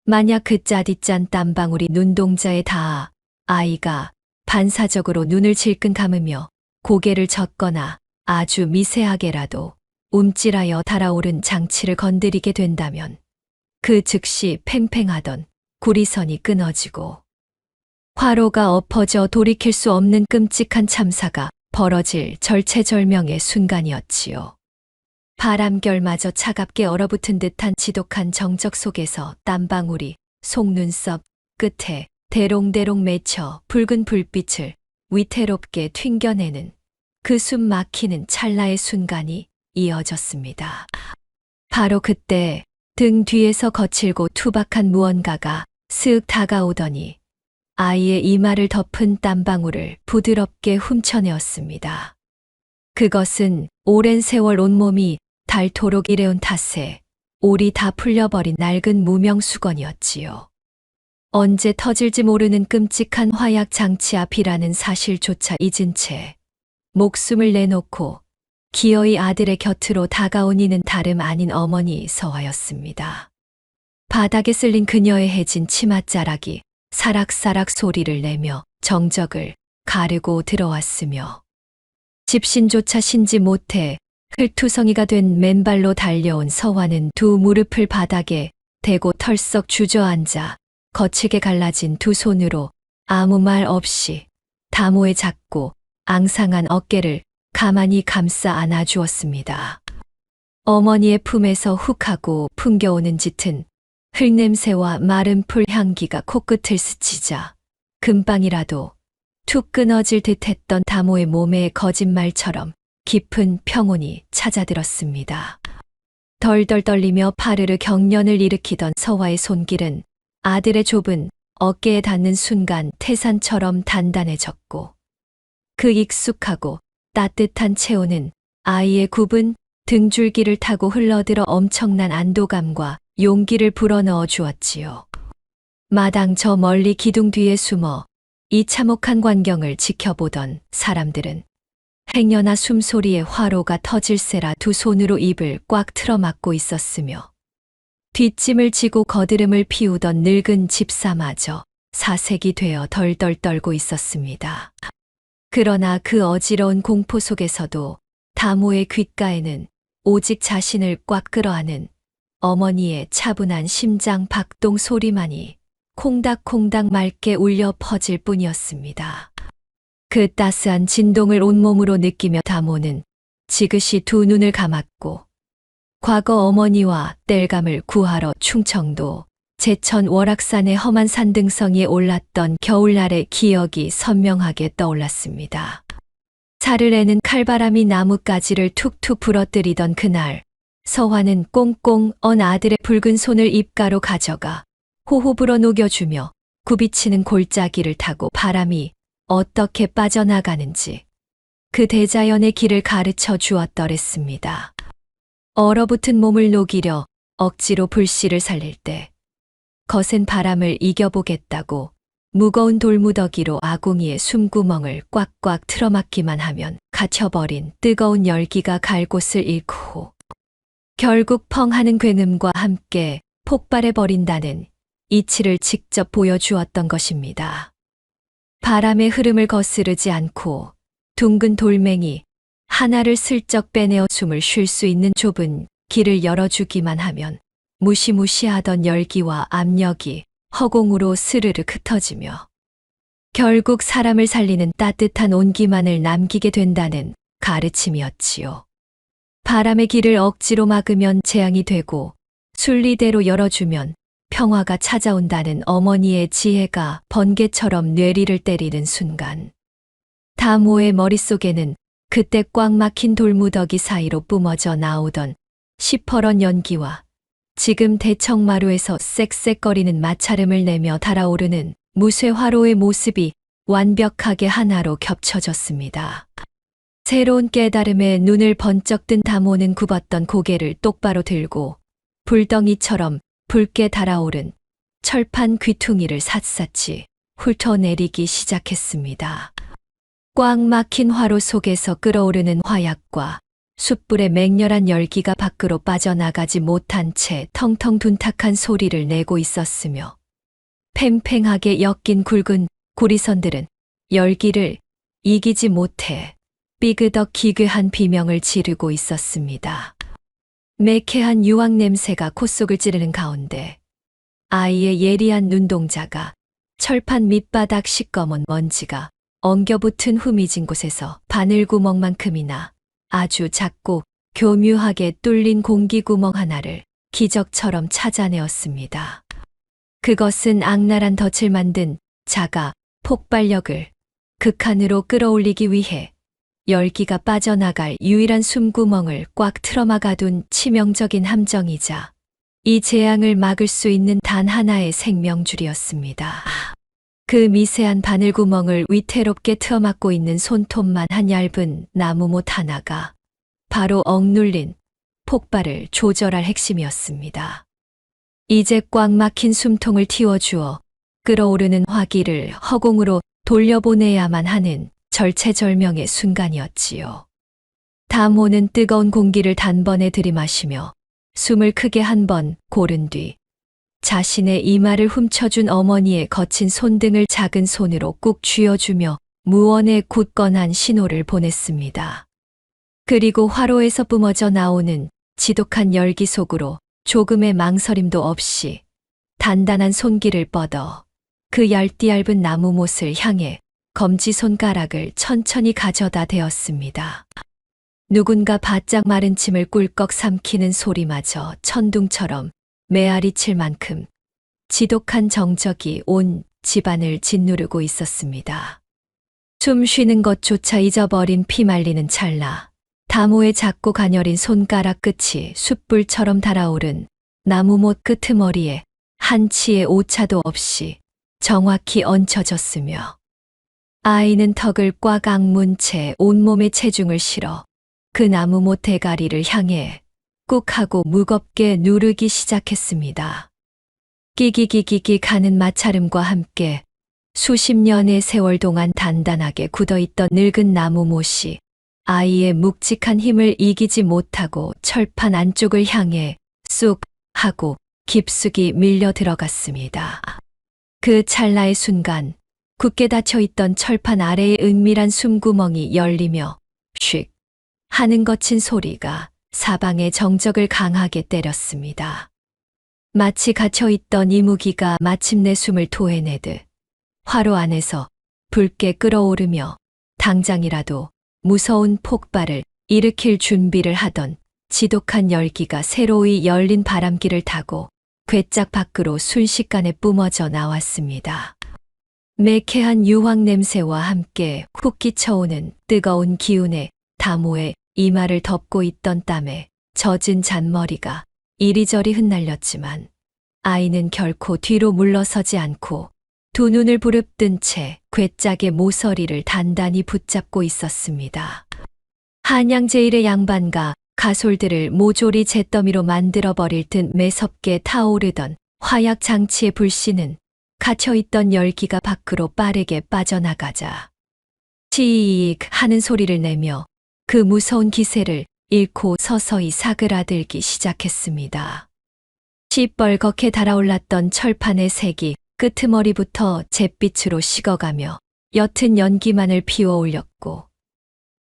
만약 그 짜디짠 땀방울이 눈동자에 닿아 아이가 반사적으로 눈을 질끈 감으며 고개를 젓거나 아주 미세하게라도 움찔하여 달아오른 장치를 건드리게 된다면 그 즉시 팽팽하던 구리선이 끊어지고 화로가 엎어져 돌이킬 수 없는 끔찍한 참사가 벌어질 절체절명의 순간이었지요. 바람결마저 차갑게 얼어붙은 듯한 지독한 정적 속에서 땀방울이 속눈썹 끝에 대롱대롱 맺혀 붉은 불빛을 위태롭게 튕겨내는 그 숨 막히는 찰나의 순간이 이어졌습니다. 바로 그때 등 뒤에서 거칠고 투박한 무언가가 슥 다가오더니 아이의 이마를 덮은 땀방울을 부드럽게 훔쳐내었습니다. 그것은 오랜 세월 온몸이 닳도록 일해온 탓에 올이 다 풀려버린 낡은 무명 수건이었지요. 언제 터질지 모르는 끔찍한 화약 장치 앞이라는 사실조차 잊은 채 목숨을 내놓고 기어이 아들의 곁으로 다가온 이는 다름 아닌 어머니 서화였습니다. 바닥에 쓸린 그녀의 해진 치맛자락이 사락사락 소리를 내며 정적을 가르고 들어왔으며 집신조차 신지 못해 흙투성이가 된 맨발로 달려온 서화는 두 무릎을 바닥에 대고 털썩 주저앉아 거칠게 갈라진 두 손으로 아무 말 없이 다모의 작고 앙상한 어깨를 가만히 감싸 안아주었습니다. 어머니의 품에서 훅 하고 풍겨오는 짙은 흙냄새와 마른 풀 향기가 코끝을 스치자 금방이라도 툭 끊어질 듯했던 다모의 몸에 거짓말처럼 깊은 평온이 찾아들었습니다. 덜덜 떨리며 파르르 경련을 일으키던 서화의 손길은 아들의 좁은 어깨에 닿는 순간 태산처럼 단단해졌고 그 익숙하고 따뜻한 체온은 아이의 굽은 등줄기를 타고 흘러들어 엄청난 안도감과 용기를 불어넣어 주었지요. 마당 저 멀리 기둥 뒤에 숨어 이 참혹한 광경을 지켜보던 사람들은 행여나 숨소리에 화로가 터질세라 두 손으로 입을 꽉 틀어막고 있었으며 뒷짐을 지고 거드름을 피우던 늙은 집사마저 사색이 되어 덜덜 떨고 있었습니다. 그러나 그 어지러운 공포 속에서도 다모의 귓가에는 오직 자신을 꽉 끌어안은 어머니의 차분한 심장 박동 소리만이 콩닥콩닥 맑게 울려 퍼질 뿐이었습니다. 그 따스한 진동을 온몸으로 느끼며 다모는 지그시 두 눈을 감았고 과거 어머니와 땔감을 구하러 충청도 제천 월악산의 험한 산등성이에 올랐던 겨울날의 기억이 선명하게 떠올랐습니다. 차르래는 칼바람이 나뭇가지를 툭툭 부러뜨리던 그날 서화는 꽁꽁 언 아들의 붉은 손을 입가로 가져가 호흡으로 녹여주며 굽이치는 골짜기를 타고 바람이 어떻게 빠져나가는지 그 대자연의 길을 가르쳐 주었더랬습니다. 얼어붙은 몸을 녹이려 억지로 불씨를 살릴 때 거센 바람을 이겨보겠다고 무거운 돌무더기로 아궁이의 숨구멍을 꽉꽉 틀어막기만 하면 갇혀버린 뜨거운 열기가 갈 곳을 잃고 결국 펑 하는 굉음과 함께 폭발해버린다는 이치를 직접 보여주었던 것입니다. 바람의 흐름을 거스르지 않고 둥근 돌멩이 하나를 슬쩍 빼내어 숨을 쉴 수 있는 좁은 길을 열어주기만 하면 무시무시하던 열기와 압력이 허공으로 스르르 흩어지며 결국 사람을 살리는 따뜻한 온기만을 남기게 된다는 가르침이었지요. 바람의 길을 억지로 막으면 재앙이 되고 순리대로 열어주면 평화가 찾아온다는 어머니의 지혜가 번개처럼 뇌리를 때리는 순간 다모의 머릿속에는 그때 꽉 막힌 돌무더기 사이로 뿜어져 나오던 시퍼런 연기와 지금 대청마루에서 쌕쌕거리는 마찰음을 내며 달아오르는 무쇠화로의 모습이 완벽하게 하나로 겹쳐졌습니다. 새로운 깨달음에 눈을 번쩍 뜬 다모는 굽었던 고개를 똑바로 들고 불덩이처럼 붉게 달아오른 철판 귀퉁이를 샅샅이 훑어내리기 시작했습니다. 꽉 막힌 화로 속에서 끓어오르는 화약과 숯불의 맹렬한 열기가 밖으로 빠져나가지 못한 채 텅텅 둔탁한 소리를 내고 있었으며 팽팽하게 엮인 굵은 고리선들은 열기를 이기지 못해 삐그덕 기괴한 비명을 지르고 있었습니다. 매캐한 유황 냄새가 콧속을 찌르는 가운데 아이의 예리한 눈동자가 철판 밑바닥 시꺼먼 먼지가 엉겨붙은 후미진 곳에서 바늘구멍만큼이나 아주 작고 교묘하게 뚫린 공기구멍 하나를 기적처럼 찾아내었습니다. 그것은 악랄한 덫을 만든 자가 폭발력을 극한으로 끌어올리기 위해 열기가 빠져나갈 유일한 숨구멍을 꽉 틀어막아둔 치명적인 함정이자 이 재앙을 막을 수 있는 단 하나의 생명줄이었습니다. 그 미세한 바늘구멍을 위태롭게 틀어막고 있는 손톱만 한 얇은 나무못 하나가 바로 억눌린 폭발을 조절할 핵심이었습니다. 이제 꽉 막힌 숨통을 틔워주어 끓어오르는 화기를 허공으로 돌려보내야만 하는 절체절명의 순간이었지요. 다모는 뜨거운 공기를 단번에 들이마시며 숨을 크게 한 번 고른 뒤 자신의 이마를 훔쳐준 어머니의 거친 손등을 작은 손으로 꾹 쥐어주며 무언의 굳건한 신호를 보냈습니다. 그리고 화로에서 뿜어져 나오는 지독한 열기 속으로 조금의 망설임도 없이 단단한 손길을 뻗어 그 얇디 얇은 나무못을 향해 검지손가락을 천천히 가져다 대었습니다. 누군가 바짝 마른 침을 꿀꺽 삼키는 소리마저 천둥처럼 메아리 칠 만큼 지독한 정적이 온 집안을 짓누르고 있었습니다. 숨 쉬는 것조차 잊어버린 피 말리는 찰나, 다모의 작고 가녀린 손가락 끝이 숯불처럼 달아오른 나무못 끄트머리에 한 치의 오차도 없이 정확히 얹혀졌으며 아이는 턱을 꽉 악문 채 온몸에 체중을 실어 그 나무못 대가리를 향해 꾹 하고 무겁게 누르기 시작했습니다. 끼기기기기 가는 마찰음과 함께 수십 년의 세월 동안 단단하게 굳어있던 늙은 나무못이 아이의 묵직한 힘을 이기지 못하고 철판 안쪽을 향해 쑥 하고 깊숙이 밀려 들어갔습니다. 그 찰나의 순간 굳게 닫혀있던 철판 아래의 은밀한 숨구멍이 열리며 쉭 하는 거친 소리가 사방의 정적을 강하게 때렸습니다. 마치 갇혀있던 이무기가 마침내 숨을 토해내듯 화로 안에서 붉게 끓어오르며 당장이라도 무서운 폭발을 일으킬 준비를 하던 지독한 열기가 새로이 열린 바람길을 타고 괴짝 밖으로 순식간에 뿜어져 나왔습니다. 매캐한 유황 냄새와 함께 훅 끼쳐오는 뜨거운 기운에 다모의 이마를 덮고 있던 땀에 젖은 잔머리가 이리저리 흩날렸지만 아이는 결코 뒤로 물러서지 않고 두 눈을 부릅뜬 채 괴짝의 모서리를 단단히 붙잡고 있었습니다. 한양제일의 양반과 가솔들을 모조리 잿더미로 만들어버릴 듯 매섭게 타오르던 화약 장치의 불씨는 갇혀있던 열기가 밖으로 빠르게 빠져나가자 치익 하는 소리를 내며 그 무서운 기세를 잃고 서서히 사그라들기 시작했습니다. 시뻘겋게 달아올랐던 철판의 색이 끄트머리부터 잿빛으로 식어가며 옅은 연기만을 피워올렸고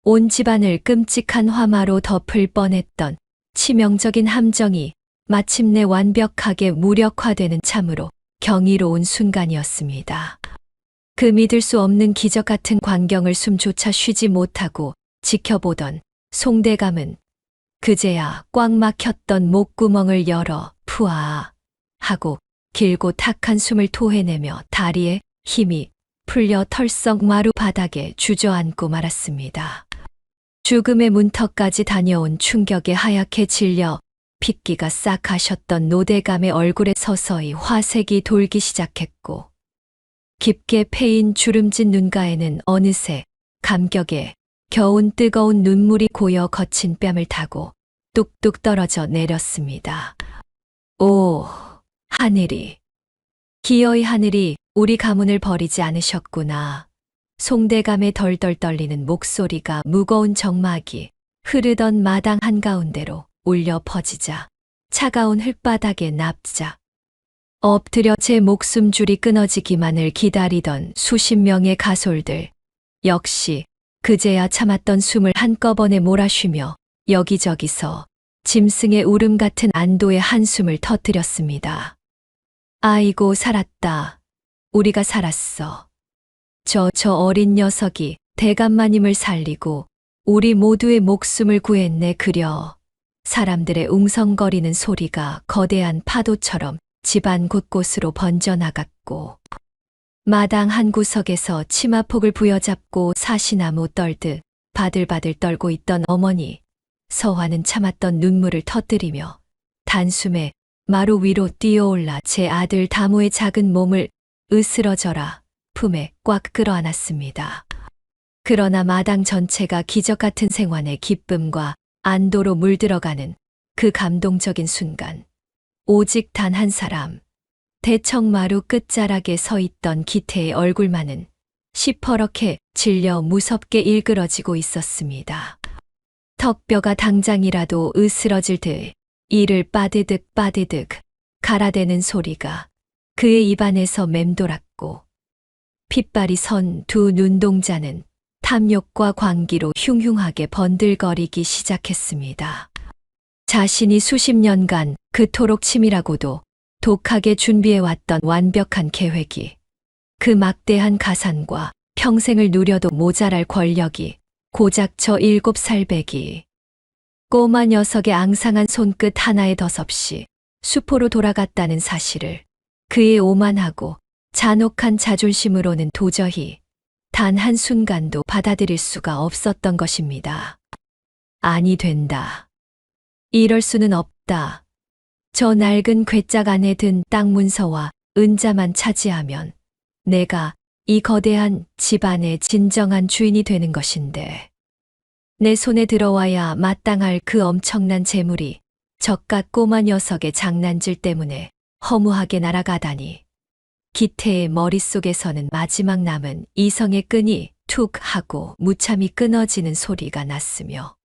온 집안을 끔찍한 화마로 덮을 뻔했던 치명적인 함정이 마침내 완벽하게 무력화되는 참으로 경이로운 순간이었습니다. 그 믿을 수 없는 기적 같은 광경을 숨조차 쉬지 못하고 지켜보던 송대감은 그제야 꽉 막혔던 목구멍을 열어 푸아 하고 길고 탁한 숨을 토해내며 다리에 힘이 풀려 털썩 마루 바닥에 주저앉고 말았습니다. 죽음의 문턱까지 다녀온 충격에 하얗게 질려 핏기가 싹 가셨던 노대감의 얼굴에 서서히 화색이 돌기 시작했고 깊게 패인 주름진 눈가에는 어느새 감격에 겨운 뜨거운 눈물이 고여 거친 뺨을 타고 뚝뚝 떨어져 내렸습니다. 오, 하늘이, 기어이 하늘이 우리 가문을 버리지 않으셨구나. 송대감의 덜덜 떨리는 목소리가 무거운 정막이 흐르던 마당 한가운데로 울려 퍼지자 차가운 흙바닥에 납작 엎드려 제 목숨줄이 끊어지기만을 기다리던 수십 명의 가솔들 역시 그제야 참았던 숨을 한꺼번에 몰아쉬며 여기저기서 짐승의 울음 같은 안도의 한숨을 터뜨렸습니다. 아이고 살았다. 우리가 살았어. 저 어린 녀석이 대감마님을 살리고 우리 모두의 목숨을 구했네 그려. 사람들의 웅성거리는 소리가 거대한 파도처럼 집안 곳곳으로 번져나갔고 마당 한 구석에서 치마폭을 부여잡고 사시나무 떨듯 바들바들 떨고 있던 어머니 서화는 참았던 눈물을 터뜨리며 단숨에 마루 위로 뛰어올라 제 아들 다모의 작은 몸을 으스러져라 품에 꽉 끌어안았습니다. 그러나 마당 전체가 기적 같은 생환의 기쁨과 안도로 물들어가는 그 감동적인 순간 오직 단 한 사람, 대청마루 끝자락에 서 있던 기태의 얼굴만은 시퍼렇게 질려 무섭게 일그러지고 있었습니다. 턱뼈가 당장이라도 으스러질 듯 이를 빠드득 빠드득 갈아대는 소리가 그의 입안에서 맴돌았고 핏발이 선 두 눈동자는 탐욕과 광기로 흉흉하게 번들거리기 시작했습니다. 자신이 수십 년간 그토록 치밀하고도 독하게 준비해왔던 완벽한 계획이, 그 막대한 가산과 평생을 누려도 모자랄 권력이 고작 저 7살배기 꼬마 녀석의 앙상한 손끝 하나에 덧없이 수포로 돌아갔다는 사실을 그의 오만하고 잔혹한 자존심으로는 도저히 단 한순간도 받아들일 수가 없었던 것입니다. 아니 된다. 이럴 수는 없다. 저 낡은 괴짝 안에 든 땅 문서와 은자만 차지하면 내가 이 거대한 집안의 진정한 주인이 되는 것인데, 내 손에 들어와야 마땅할 그 엄청난 재물이 저깟 꼬마 녀석의 장난질 때문에 허무하게 날아가다니. 기태의 머릿속에서는 마지막 남은 이성의 끈이 툭 하고 무참히 끊어지는 소리가 났으며,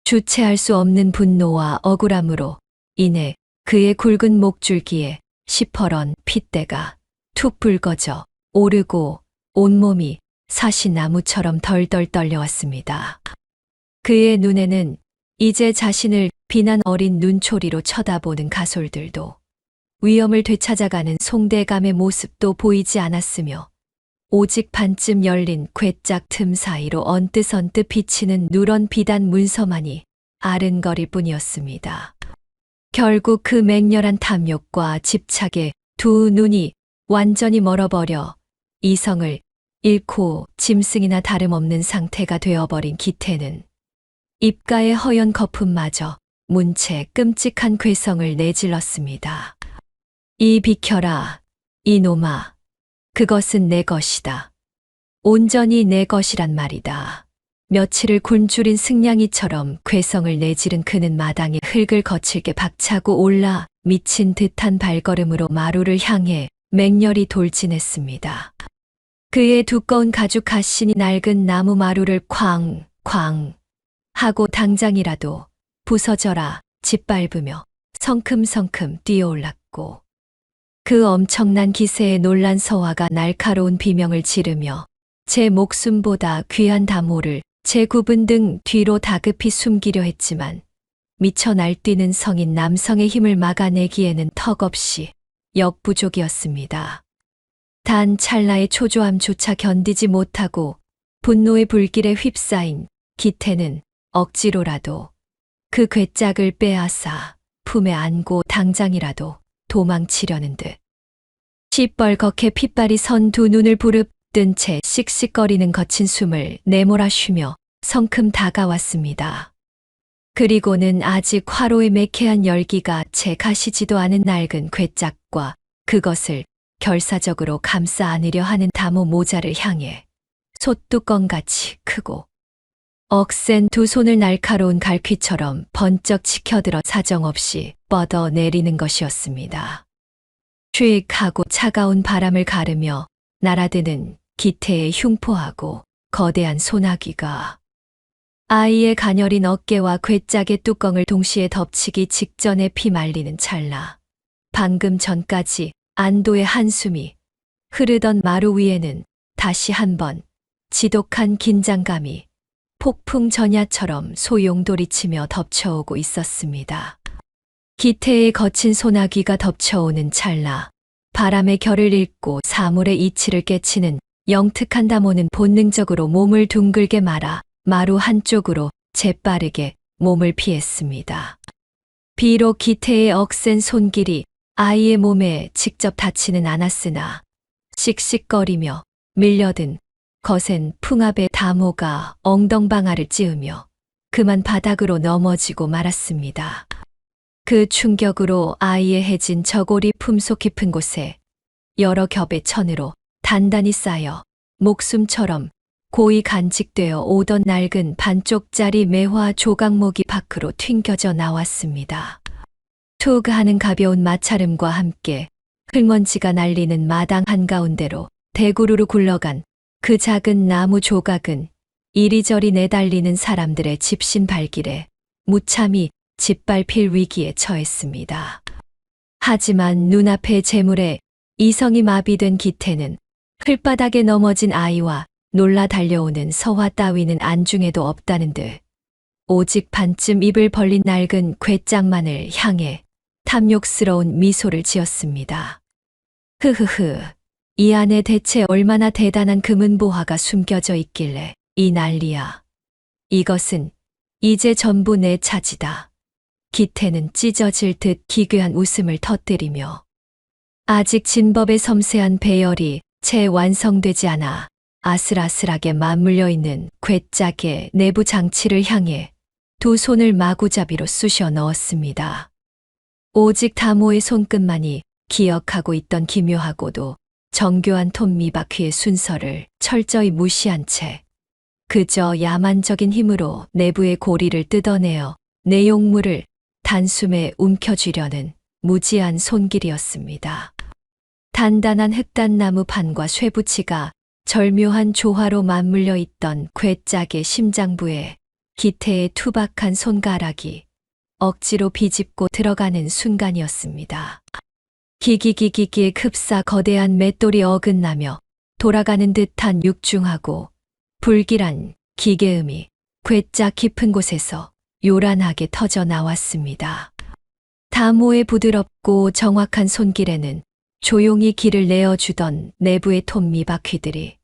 주체할 수 없는 분노와 억울함으로 인해 그의 굵은 목줄기에 시퍼런 핏대가 툭 붉어져 오르고 온몸이 사시나무처럼 덜덜 떨려왔습니다. 그의 눈에는 이제 자신을 비난 어린 눈초리로 쳐다보는 가솔들도, 위험을 되찾아가는 송대감의 모습도 보이지 않았으며, 오직 반쯤 열린 괴짝 틈 사이로 언뜻언뜻 비치는 누런 비단 문서만이 아른거릴 뿐이었습니다. 결국 그 맹렬한 탐욕과 집착에 두 눈이 완전히 멀어버려 이성을 잃고 짐승이나 다름없는 상태가 되어버린 기태는 입가에 허연 거품마저 문채 끔찍한 괴성을 내질렀습니다. 이 비켜라, 이놈아. 그것은 내 것이다. 온전히 내 것이란 말이다. 며칠을 굶주린 승냥이처럼 괴성을 내지른 그는 마당에 흙을 거칠게 박차고 올라 미친 듯한 발걸음으로 마루를 향해 맹렬히 돌진했습니다. 그의 두꺼운 가죽 갓신이 낡은 나무 마루를 쾅쾅 하고 당장이라도 부서져라 짓밟으며 성큼성큼 뛰어올랐고, 그 엄청난 기세에 놀란 서화가 날카로운 비명을 지르며 제 목숨보다 귀한 다모를 제 구분 등 뒤로 다급히 숨기려 했지만, 미쳐 날뛰는 성인 남성의 힘을 막아내기에는 턱없이 역부족이었습니다. 단 찰나의 초조함조차 견디지 못하고 분노의 불길에 휩싸인 기태는 억지로라도 그 괴짝을 빼앗아 품에 안고 당장이라도 도망치려는 듯 시뻘겋게 핏발이 선 두 눈을 부릅뜬 채 씩씩거리는 거친 숨을 내몰아쉬며 성큼 다가왔습니다. 그리고는 아직 화로의 매캐한 열기가 채 가시지도 않은 낡은 괴짝과 그것을 결사적으로 감싸 안으려 하는 다모 모자를 향해 솥뚜껑같이 크고 억센 두 손을 날카로운 갈퀴처럼 번쩍 치켜들어 사정없이 뻗어 내리는 것이었습니다. 휙 하고 차가운 바람을 가르며 날아드는 기태의 흉포하고 거대한 소나기가 아이의 가녀린 어깨와 괴짝의 뚜껑을 동시에 덮치기 직전에 피 말리는 찰나, 방금 전까지 안도의 한숨이 흐르던 마루 위에는 다시 한번 지독한 긴장감이 폭풍 전야처럼 소용돌이치며 덮쳐오고 있었습니다. 기태의 거친 소나기가 덮쳐오는 찰나, 바람의 결을 읽고 사물의 이치를 깨치는 영특한 다모는 본능적으로 몸을 둥글게 말아 마루 한쪽으로 재빠르게 몸을 피했습니다. 비록 기태의 억센 손길이 아이의 몸에 직접 닿지는 않았으나 씩씩거리며 밀려든 거센 풍압의 다모가 엉덩방아를 찌으며 그만 바닥으로 넘어지고 말았습니다. 그 충격으로 아이의 해진 저고리 품속 깊은 곳에 여러 겹의 천으로 단단히 쌓여 목숨처럼 고이 간직되어 오던 낡은 반쪽짜리 매화 조각목이 밖으로 튕겨져 나왔습니다. 툭 하는 가벼운 마찰음과 함께 흙먼지가 날리는 마당 한가운데로 대구르르 굴러간 그 작은 나무 조각은 이리저리 내달리는 사람들의 집신 발길에 무참히 짓밟힐 위기에 처했습니다. 하지만 눈앞의 재물에 이성이 마비된 기태는 흘바닥에 넘어진 아이와 놀라 달려오는 서화 따위는 안중에도 없다는 듯 오직 반쯤 입을 벌린 낡은 괴짝만을 향해 탐욕스러운 미소를 지었습니다. 흐흐흐, 이 안에 대체 얼마나 대단한 금은보화가 숨겨져 있길래 이 난리야. 이것은 이제 전부 내 차지다. 기태는 찢어질 듯 기괴한 웃음을 터뜨리며 아직 진법의 섬세한 배열이 채 완성되지 않아 아슬아슬하게 맞물려 있는 괴짝의 내부 장치를 향해 두 손을 마구잡이로 쑤셔 넣었습니다. 오직 다모의 손끝만이 기억하고 있던 기묘하고도 정교한 톱니바퀴의 순서를 철저히 무시한 채 그저 야만적인 힘으로 내부의 고리를 뜯어내어 내용물을 단숨에 움켜쥐려는 무지한 손길이었습니다. 단단한 흑단나무 판과 쇠붙이가 절묘한 조화로 맞물려 있던 괴짝의 심장부에 기태의 투박한 손가락이 억지로 비집고 들어가는 순간이었습니다. 기기기기기의 흡사 거대한 맷돌이 어긋나며 돌아가는 듯한 육중하고 불길한 기계음이 괴짝 깊은 곳에서 요란하게 터져 나왔습니다. 다모의 부드럽고 정확한 손길에는 조용히 길을 내어주던 내부의 톱니바퀴들이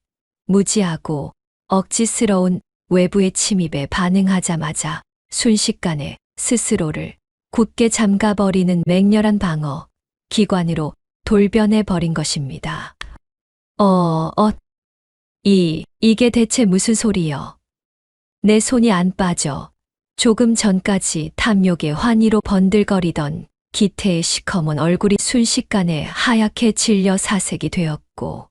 무지하고 억지스러운 외부의 침입에 반응하자마자 순식간에 스스로를 굳게 잠가버리는 맹렬한 방어 기관으로 돌변해 버린 것입니다. 이게 대체 무슨 소리여? 내 손이 안 빠져. 조금 전까지 탐욕의 환희로 번들거리던 기태의 시커먼 얼굴이 순식간에 하얗게 질려 사색이 되었고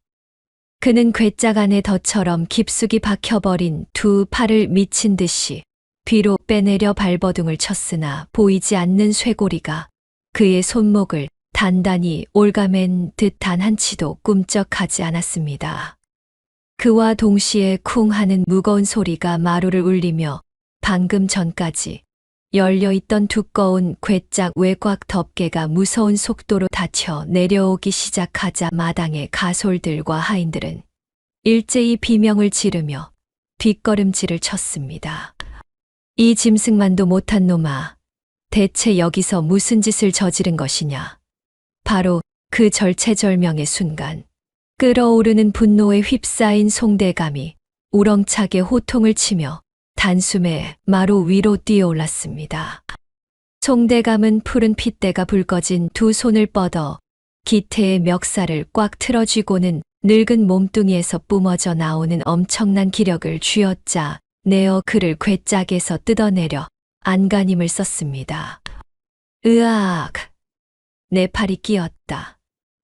그는 괴짝 안에 덫처럼 깊숙이 박혀버린 두 팔을 미친 듯이 뒤로 빼내려 발버둥을 쳤으나 보이지 않는 쇠고리가 그의 손목을 단단히 올가맨 듯한 한치도 꿈쩍하지 않았습니다. 그와 동시에 쿵 하는 무거운 소리가 마루를 울리며 방금 전까지 열려있던 두꺼운 괴짝 외곽 덮개가 무서운 속도로 닫혀 내려오기 시작하자 마당의 가솔들과 하인들은 일제히 비명을 지르며 뒷걸음질을 쳤습니다. 이 짐승만도 못한 놈아, 대체 여기서 무슨 짓을 저지른 것이냐. 바로 그 절체절명의 순간 끓어오르는 분노에 휩싸인 송대감이 우렁차게 호통을 치며 단숨에 마루 위로 뛰어올랐습니다. 송대감은 푸른 핏대가 붉어진 두 손을 뻗어 기태의 멱살을 꽉 틀어쥐고는 늙은 몸뚱이에서 뿜어져 나오는 엄청난 기력을 쥐어짜 내어 그를 괴짝에서 뜯어내려 안간힘을 썼습니다. 으악! 내 팔이 끼었다.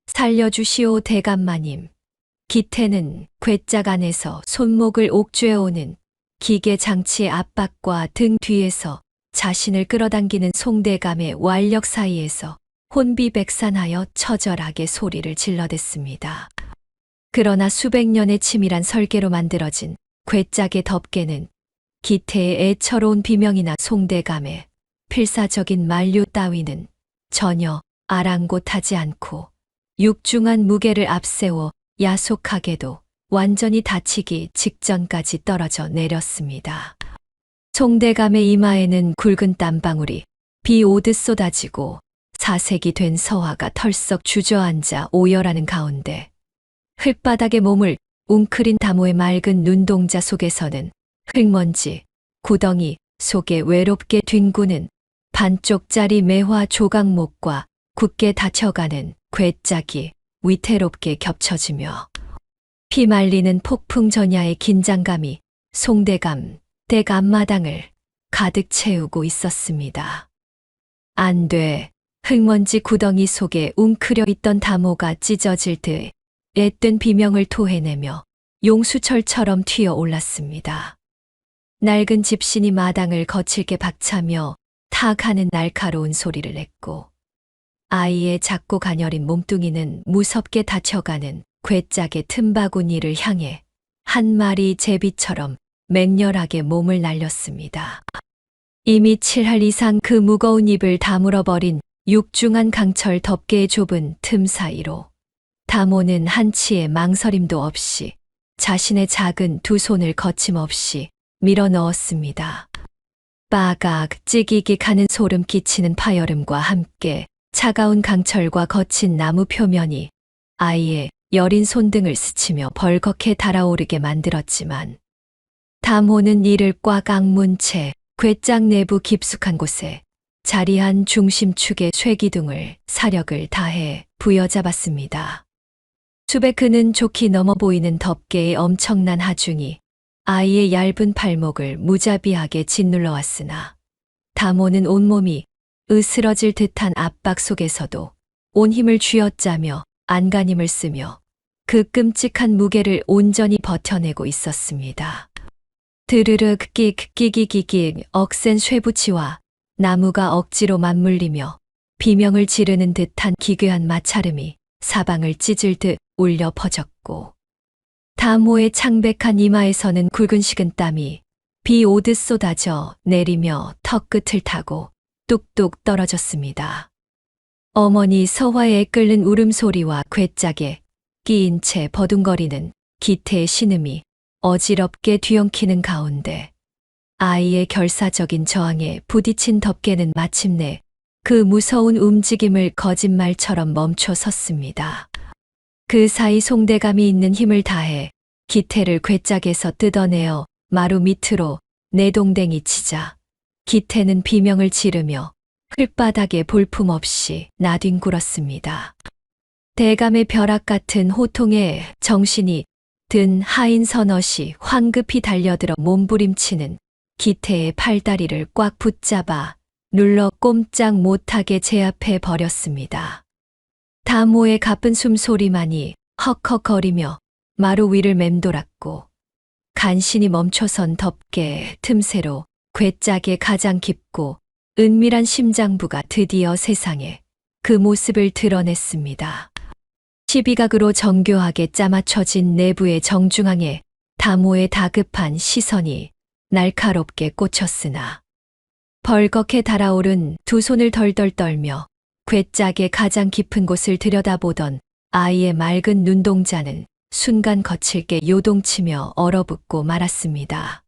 살려주시오 대감마님. 기태는 괴짝 안에서 손목을 옥죄어오는 기계 장치의 압박과 등 뒤에서 자신을 끌어당기는 송대감의 완력 사이에서 혼비백산하여 처절하게 소리를 질러댔습니다. 그러나 수백 년의 치밀한 설계로 만들어진 괴짝의 덮개는 기태의 애처로운 비명이나 송대감의 필사적인 만류 따위는 전혀 아랑곳하지 않고 육중한 무게를 앞세워 야속하게도 완전히 다치기 직전까지 떨어져 내렸습니다. 송대감의 이마에는 굵은 땀방울이 비 오듯 쏟아지고 사색이 된 서화가 털썩 주저앉아 오열하는 가운데 흙바닥에 몸을 웅크린 다모의 맑은 눈동자 속에서는 흙먼지, 구덩이 속에 외롭게 뒹구는 반쪽짜리 매화 조각목과 굳게 닫혀가는 괴짝이 위태롭게 겹쳐지며 피말리는 폭풍 전야의 긴장감이 송대감 댁 앞마당을 가득 채우고 있었습니다. 안 돼. 흙먼지 구덩이 속에 웅크려 있던 다모가 찢어질 듯 애뜬 비명을 토해내며 용수철처럼 튀어 올랐습니다. 낡은 집신이 마당을 거칠게 박차며 탁 하는 날카로운 소리를 냈고 아이의 작고 가녀린 몸뚱이는 무섭게 닫혀가는 괴짝의 틈바구니를 향해 한 마리 제비처럼 맹렬하게 몸을 날렸습니다. 이미 7할 이상 그 무거운 입을 다물어버린 육중한 강철 덮개의 좁은 틈 사이로 다모는 한치의 망설임도 없이 자신의 작은 두 손을 거침없이 밀어 넣었습니다. 빠각 찌기기 가는 소름 끼치는 파열음과 함께 차가운 강철과 거친 나무 표면이 아이의 여린 손등을 스치며 벌겋게 달아오르게 만들었지만 다모는 이를 꽉 악문 채 괴짝 내부 깊숙한 곳에 자리한 중심축의 쇠기둥을 사력을 다해 부여잡았습니다. 숲에 그는 좋게 넘어 보이는 덮개의 엄청난 하중이 아이의 얇은 팔목을 무자비하게 짓눌러 왔으나 다모는 온몸이 으스러질 듯한 압박 속에서도 온 힘을 쥐어짜며 안간힘을 쓰며 그 끔찍한 무게를 온전히 버텨내고 있었습니다. 드르륵 끽끽끽끽 억센 쇠붙이와 나무가 억지로 맞물리며 비명을 지르는 듯한 기괴한 마찰음이 사방을 찢을 듯 울려 퍼졌고 다모의 창백한 이마에서는 굵은 식은땀이 비 오듯 쏟아져 내리며 턱끝을 타고 뚝뚝 떨어졌습니다. 어머니 서화의 끓는 울음소리와 괴짝에 끼인 채 버둥거리는 기태의 신음이 어지럽게 뒤엉키는 가운데 아이의 결사적인 저항에 부딪힌 덮개는 마침내 그 무서운 움직임을 거짓말처럼 멈춰 섰습니다. 그 사이 송대감이 있는 힘을 다해 기태를 괴짝에서 뜯어내어 마루 밑으로 내동댕이 치자 기태는 비명을 지르며 흙바닥에 볼품없이 나뒹굴었습니다. 대감의 벼락 같은 호통에 정신이 든 하인 서넛이 황급히 달려들어 몸부림치는 기태의 팔다리를 꽉 붙잡아 눌러 꼼짝 못하게 제압해 버렸습니다. 다모의 가쁜 숨소리만이 헉헉거리며 마루 위를 맴돌았고 간신히 멈춰선 덮개 틈새로 괴짝의 가장 깊고 은밀한 심장부가 드디어 세상에 그 모습을 드러냈습니다. 12각으로 정교하게 짜맞춰진 내부의 정중앙에 다모의 다급한 시선이 날카롭게 꽂혔으나 벌겋게 달아오른 두 손을 덜덜 떨며 괴짝의 가장 깊은 곳을 들여다보던 아이의 맑은 눈동자는 순간 거칠게 요동치며 얼어붙고 말았습니다.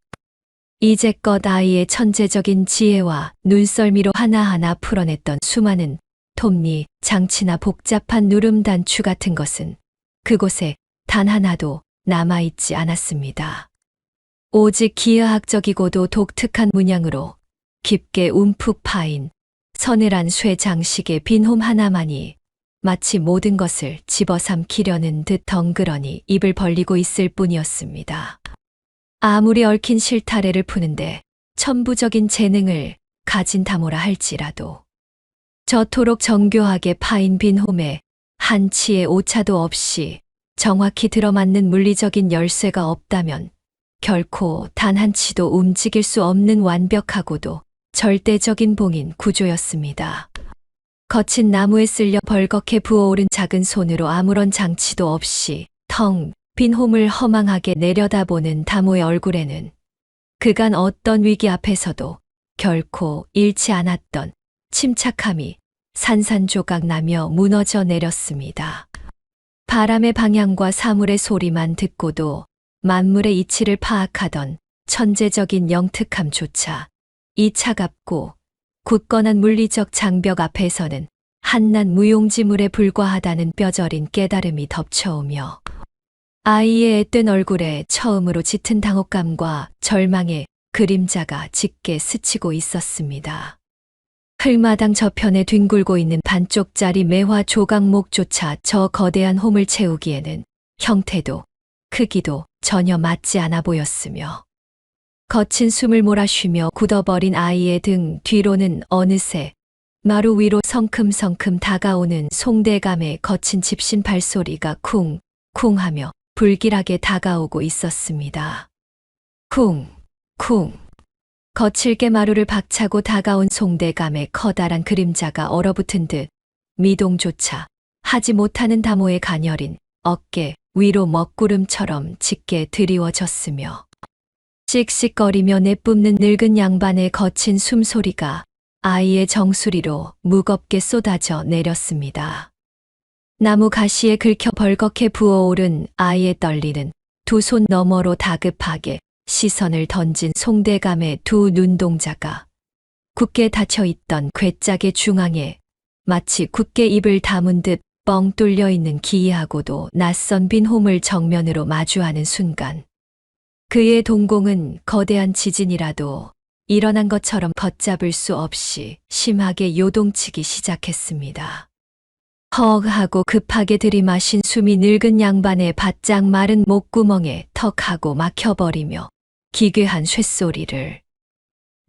이제껏 아이의 천재적인 지혜와 눈썰미로 하나하나 풀어냈던 수많은 톱니, 장치나 복잡한 누름 단추 같은 것은 그곳에 단 하나도 남아있지 않았습니다. 오직 기하학적이고도 독특한 문양으로 깊게 움푹 파인 서늘한 쇠 장식의 빈 홈 하나만이 마치 모든 것을 집어삼키려는 듯 덩그러니 입을 벌리고 있을 뿐이었습니다. 아무리 얽힌 실타래를 푸는데 천부적인 재능을 가진 다모라 할지라도 저토록 정교하게 파인 빈 홈에 한치의 오차도 없이 정확히 들어맞는 물리적인 열쇠가 없다면 결코 단 한치도 움직일 수 없는 완벽하고도 절대적인 봉인 구조였습니다. 거친 나무에 쓸려 벌겋게 부어오른 작은 손으로 아무런 장치도 없이 텅 빈 홈을 허망하게 내려다보는 다모의 얼굴에는 그간 어떤 위기 앞에서도 결코 잃지 않았던 침착함이 산산조각 나며 무너져 내렸습니다. 바람의 방향과 사물의 소리만 듣고도 만물의 이치를 파악하던 천재적인 영특함조차 이 차갑고 굳건한 물리적 장벽 앞에서는 한낱 무용지물에 불과하다는 뼈저린 깨달음이 덮쳐오며 아이의 앳된 얼굴에 처음으로 짙은 당혹감과 절망의 그림자가 짙게 스치고 있었습니다. 흙마당 저편에 뒹굴고 있는 반쪽짜리 매화 조각목조차 저 거대한 홈을 채우기에는 형태도 크기도 전혀 맞지 않아 보였으며 거친 숨을 몰아쉬며 굳어버린 아이의 등 뒤로는 어느새 마루 위로 성큼성큼 다가오는 송대감의 거친 집신 발소리가 쿵쿵하며 불길하게 다가오고 있었습니다. 쿵쿵 거칠게 마루를 박차고 다가온 송대감의 커다란 그림자가 얼어붙은 듯 미동조차 하지 못하는 다모의 가녀린 어깨 위로 먹구름처럼 짙게 드리워졌으며 씩씩거리며 내뿜는 늙은 양반의 거친 숨소리가 아이의 정수리로 무겁게 쏟아져 내렸습니다. 나무 가시에 긁혀 벌겋게 부어오른 아이의 떨리는 두 손 너머로 다급하게 시선을 던진 송대감의 두 눈동자가 굳게 닫혀있던 괴짝의 중앙에 마치 굳게 입을 다문 듯 뻥 뚫려 있는 기이하고도 낯선 빈 홈을 정면으로 마주하는 순간 그의 동공은 거대한 지진이라도 일어난 것처럼 걷잡을 수 없이 심하게 요동치기 시작했습니다. 헉 하고 급하게 들이마신 숨이 늙은 양반의 바짝 마른 목구멍에 턱 하고 막혀버리며 기괴한 쇳소리를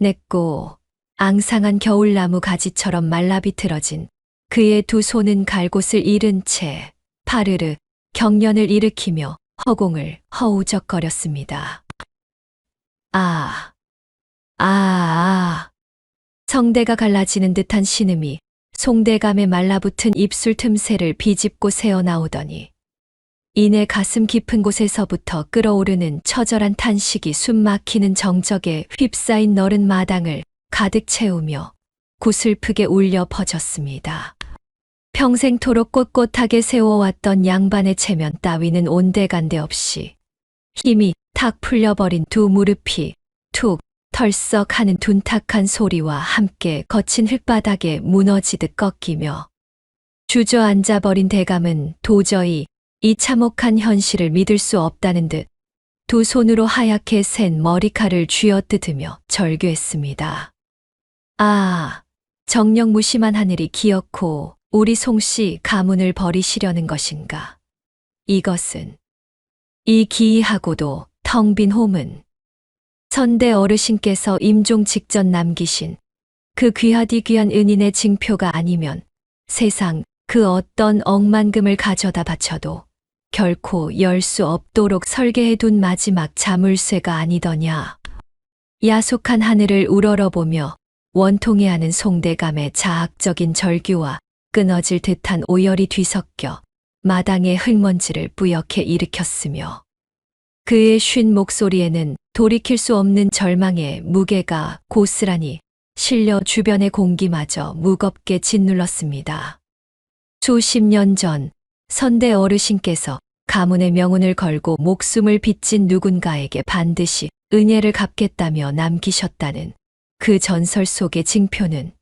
냈고 앙상한 겨울나무 가지처럼 말라비틀어진 그의 두 손은 갈 곳을 잃은 채 파르르 경련을 일으키며 허공을 허우적거렸습니다. 성대가 갈라지는 듯한 신음이 송대감의 말라붙은 입술 틈새를 비집고 새어나오더니 이내 가슴 깊은 곳에서부터 끓어오르는 처절한 탄식이 숨막히는 정적에 휩싸인 너른 마당을 가득 채우며 구슬프게 울려 퍼졌습니다. 평생토록 꼿꼿하게 세워왔던 양반의 체면 따위는 온데간데 없이 힘이 탁 풀려버린 두 무릎이 툭 털썩 하는 둔탁한 소리와 함께 거친 흙바닥에 무너지듯 꺾이며 주저앉아버린 대감은 도저히 이 참혹한 현실을 믿을 수 없다는 듯 두 손으로 하얗게 센 머리칼을 쥐어뜯으며 절규했습니다. 정녕 무심한 하늘이 기어코 우리 송씨 가문을 버리시려는 것인가. 이것은 이 기이하고도 텅 빈 홈은 선대 어르신께서 임종 직전 남기신 그 귀하디 귀한 은인의 징표가 아니면 세상 그 어떤 억만금을 가져다 바쳐도 결코 열 수 없도록 설계해둔 마지막 자물쇠가 아니더냐. 야속한 하늘을 우러러보며 원통해하는 송대감의 자학적인 절규와 끊어질 듯한 오열이 뒤섞여 마당의 흙먼지를 뿌옇게 일으켰으며 그의 쉰 목소리에는 돌이킬 수 없는 절망의 무게가 고스란히 실려 주변의 공기마저 무겁게 짓눌렀습니다. 수십 년 전 선대 어르신께서 가문의 명운을 걸고 목숨을 빚진 누군가에게 반드시 은혜를 갚겠다며 남기셨다는 그 전설 속의 징표는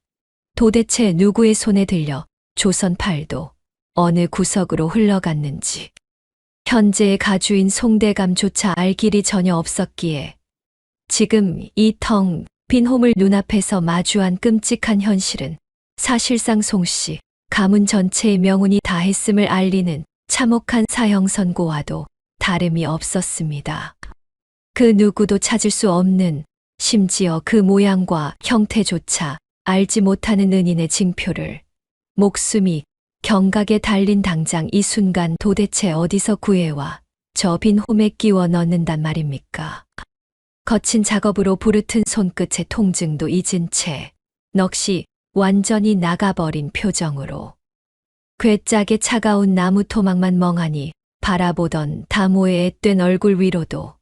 도대체 누구의 손에 들려 조선 팔도 어느 구석으로 흘러갔는지 현재의 가주인 송대감조차 알 길이 전혀 없었기에 지금 이 텅 빈 홈을 눈앞에서 마주한 끔찍한 현실은 사실상 송씨 가문 전체의 명운이 다했음을 알리는 참혹한 사형 선고와도 다름이 없었습니다. 그 누구도 찾을 수 없는 심지어 그 모양과 형태조차 알지 못하는 은인의 징표를 목숨이 경각에 달린 당장 이 순간 도대체 어디서 구해와 저 빈 홈에 끼워 넣는단 말입니까? 거친 작업으로 부르튼 손끝의 통증도 잊은 채 넋이 완전히 나가버린 표정으로 괴짝의 차가운 나무 토막만 멍하니 바라보던 다모의 앳된 얼굴 위로도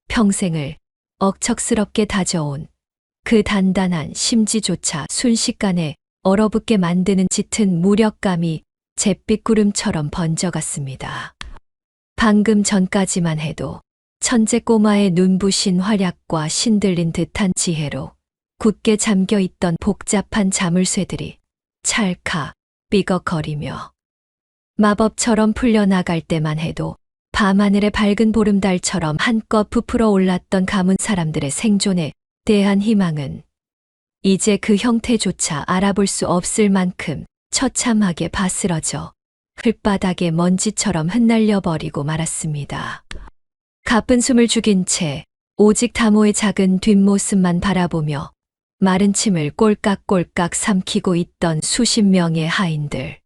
평생을 억척스럽게 다져온 그 단단한 심지조차 순식간에 얼어붙게 만드는 짙은 무력감이 잿빛 구름처럼 번져갔습니다. 방금 전까지만 해도 천재 꼬마의 눈부신 활약과 신들린 듯한 지혜로 굳게 잠겨있던 복잡한 자물쇠들이 찰칵 삐걱거리며 마법처럼 풀려나갈 때만 해도 밤하늘의 밝은 보름달처럼 한껏 부풀어 올랐던 가문 사람들의 생존에 대한 희망은 이제 그 형태조차 알아볼 수 없을 만큼 처참하게 바스러져 흙바닥에 먼지처럼 흩날려 버리고 말았습니다. 가쁜 숨을 죽인 채 오직 다모의 작은 뒷모습만 바라보며 마른 침을 꼴깍꼴깍 삼키고 있던 수십 명의 하인들.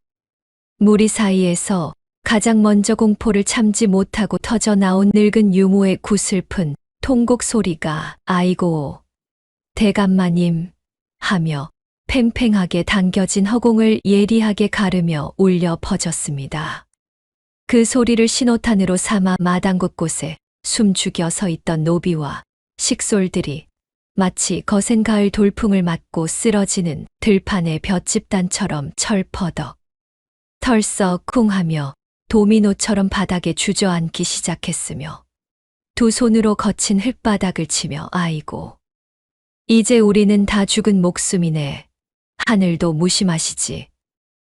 무리 사이에서 가장 먼저 공포를 참지 못하고 터져 나온 늙은 유모의 구슬픈 통곡 소리가 아이고 대감마님 하며 팽팽하게 당겨진 허공을 예리하게 가르며 울려 퍼졌습니다. 그 소리를 신호탄으로 삼아 마당 곳곳에 숨죽여 서 있던 노비와 식솔들이 마치 거센 가을 돌풍을 맞고 쓰러지는 들판의 볏집단처럼 철퍼덕, 털썩 쿵하며 도미노처럼 바닥에 주저앉기 시작했으며 두 손으로 거친 흙바닥을 치며 아이고, 이제 우리는 다 죽은 목숨이네. 하늘도 무심하시지.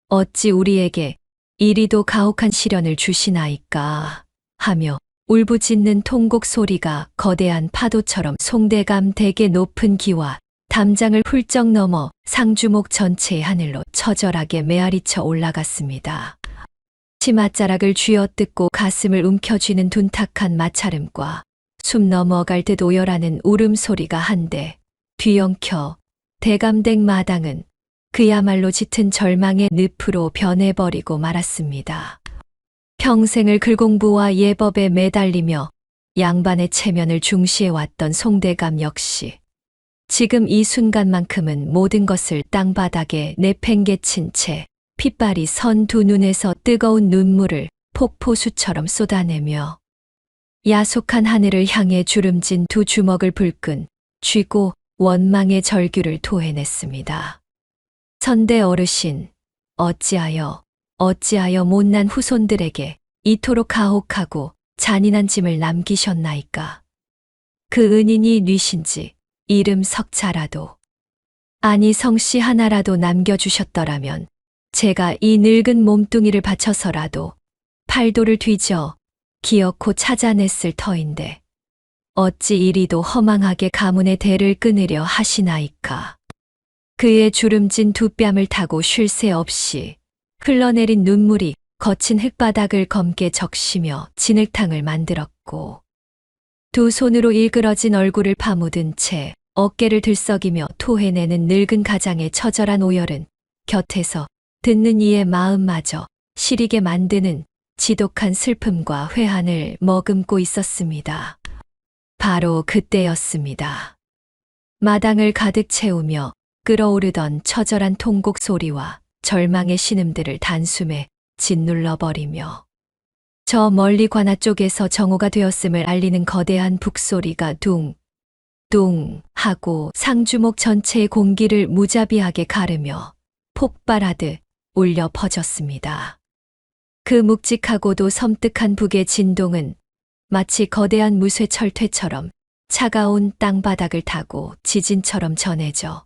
어찌 우리에게 이리도 가혹한 시련을 주시나이까 하며 울부짖는 통곡 소리가 거대한 파도처럼 송대감 되게 높은 기와 담장을 훌쩍 넘어 상주목 전체의 하늘로 처절하게 메아리쳐 올라갔습니다. 치맛자락을 쥐어뜯고 가슴을 움켜쥐는 둔탁한 마찰음과 숨 넘어갈 듯 오열하는 울음소리가 한데 뒤엉켜 대감댁 마당은 그야말로 짙은 절망의 늪으로 변해버리고 말았습니다. 평생을 글공부와 예법에 매달리며 양반의 체면을 중시해왔던 송대감 역시 지금 이 순간만큼은 모든 것을 땅바닥에 내팽개친 채 핏발이 선 두 눈에서 뜨거운 눈물을 폭포수처럼 쏟아내며 야속한 하늘을 향해 주름진 두 주먹을 불끈 쥐고 원망의 절규를 토해냈습니다. 선대 어르신, 어찌하여 못난 후손들에게 이토록 가혹하고 잔인한 짐을 남기셨나이까. 그 은인이 뉘신지 이름 석자라도, 아니 성씨 하나라도 남겨주셨더라면 제가 이 늙은 몸뚱이를 바쳐서라도 팔도를 뒤져 기어코 찾아냈을 터인데 어찌 이리도 허망하게 가문의 대를 끊으려 하시나이까. 그의 주름진 두 뺨을 타고 쉴 새 없이 흘러내린 눈물이 거친 흙바닥을 검게 적시며 진흙탕을 만들었고 두 손으로 일그러진 얼굴을 파묻은 채 어깨를 들썩이며 토해내는 늙은 가장의 처절한 오열은 곁에서 듣는 이의 마음마저 시리게 만드는 지독한 슬픔과 회한을 머금고 있었습니다. 바로 그때였습니다. 마당을 가득 채우며 끓어오르던 처절한 통곡 소리와 절망의 신음들을 단숨에 짓눌러버리며 저 멀리 관아 쪽에서 정오가 되었음을 알리는 거대한 북소리가 둥 하고 상주목 전체의 공기를 무자비하게 가르며 폭발하듯 울려 퍼졌습니다. 그 묵직하고도 섬뜩한 북의 진동은 마치 거대한 무쇠철퇴처럼 차가운 땅바닥을 타고 지진처럼 전해져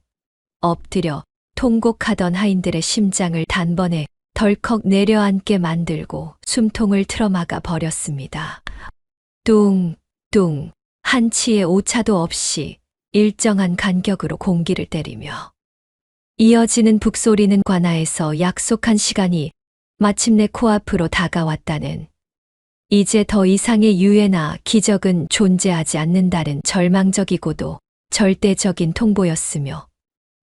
엎드려 통곡하던 하인들의 심장을 단번에 덜컥 내려앉게 만들고 숨통을 틀어막아 버렸습니다. 둥 한치의 오차도 없이 일정한 간격으로 공기를 때리며 이어지는 북소리는 관아에서 약속한 시간이 마침내 코앞으로 다가왔다는, 이제 더 이상의 유해나 기적은 존재하지 않는다는 절망적이고도 절대적인 통보였으며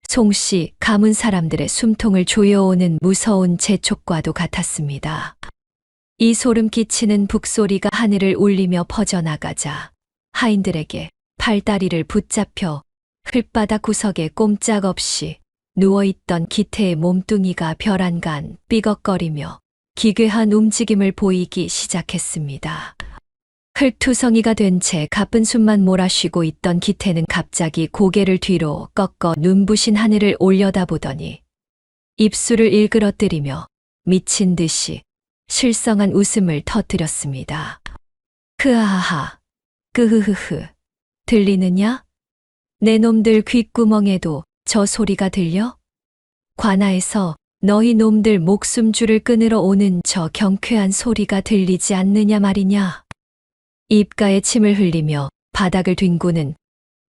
송씨 가문 사람들의 숨통을 조여오는 무서운 재촉과도 같았습니다. 이 소름 끼치는 북소리가 하늘을 울리며 퍼져나가자 하인들에게 팔다리를 붙잡혀 흙바닥 구석에 꼼짝없이 누워있던 기태의 몸뚱이가 벼란간 삐걱거리며 기괴한 움직임을 보이기 시작했습니다. 흙투성이가 된 채 가쁜 숨만 몰아쉬고 있던 기태는 갑자기 고개를 뒤로 꺾어 눈부신 하늘을 올려다보더니 입술을 일그러뜨리며 미친 듯이 실성한 웃음을 터뜨렸습니다. 흐하하, 끄흐흐흐, 들리느냐? 내 놈들 귓구멍에도 저 소리가 들려? 관아에서 너희 놈들 목숨줄을 끊으러 오는 저 경쾌한 소리가 들리지 않느냐 말이냐? 입가에 침을 흘리며 바닥을 뒹구는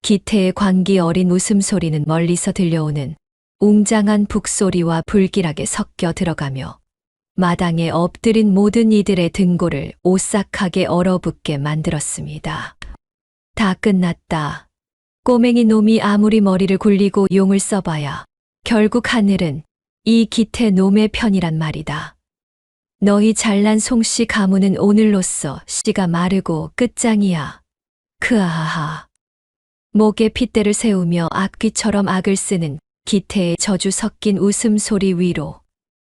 기태의 광기 어린 웃음소리는 멀리서 들려오는 웅장한 북소리와 불길하게 섞여 들어가며 마당에 엎드린 모든 이들의 등골을 오싹하게 얼어붙게 만들었습니다. 다 끝났다. 꼬맹이 놈이 아무리 머리를 굴리고 용을 써봐야 결국 하늘은 이 기태 놈의 편이란 말이다. 너희 잘난 송씨 가문은 오늘로써 씨가 마르고 끝장이야. 크아하하. 목에 핏대를 세우며 악귀처럼 악을 쓰는 기태의 저주 섞인 웃음소리 위로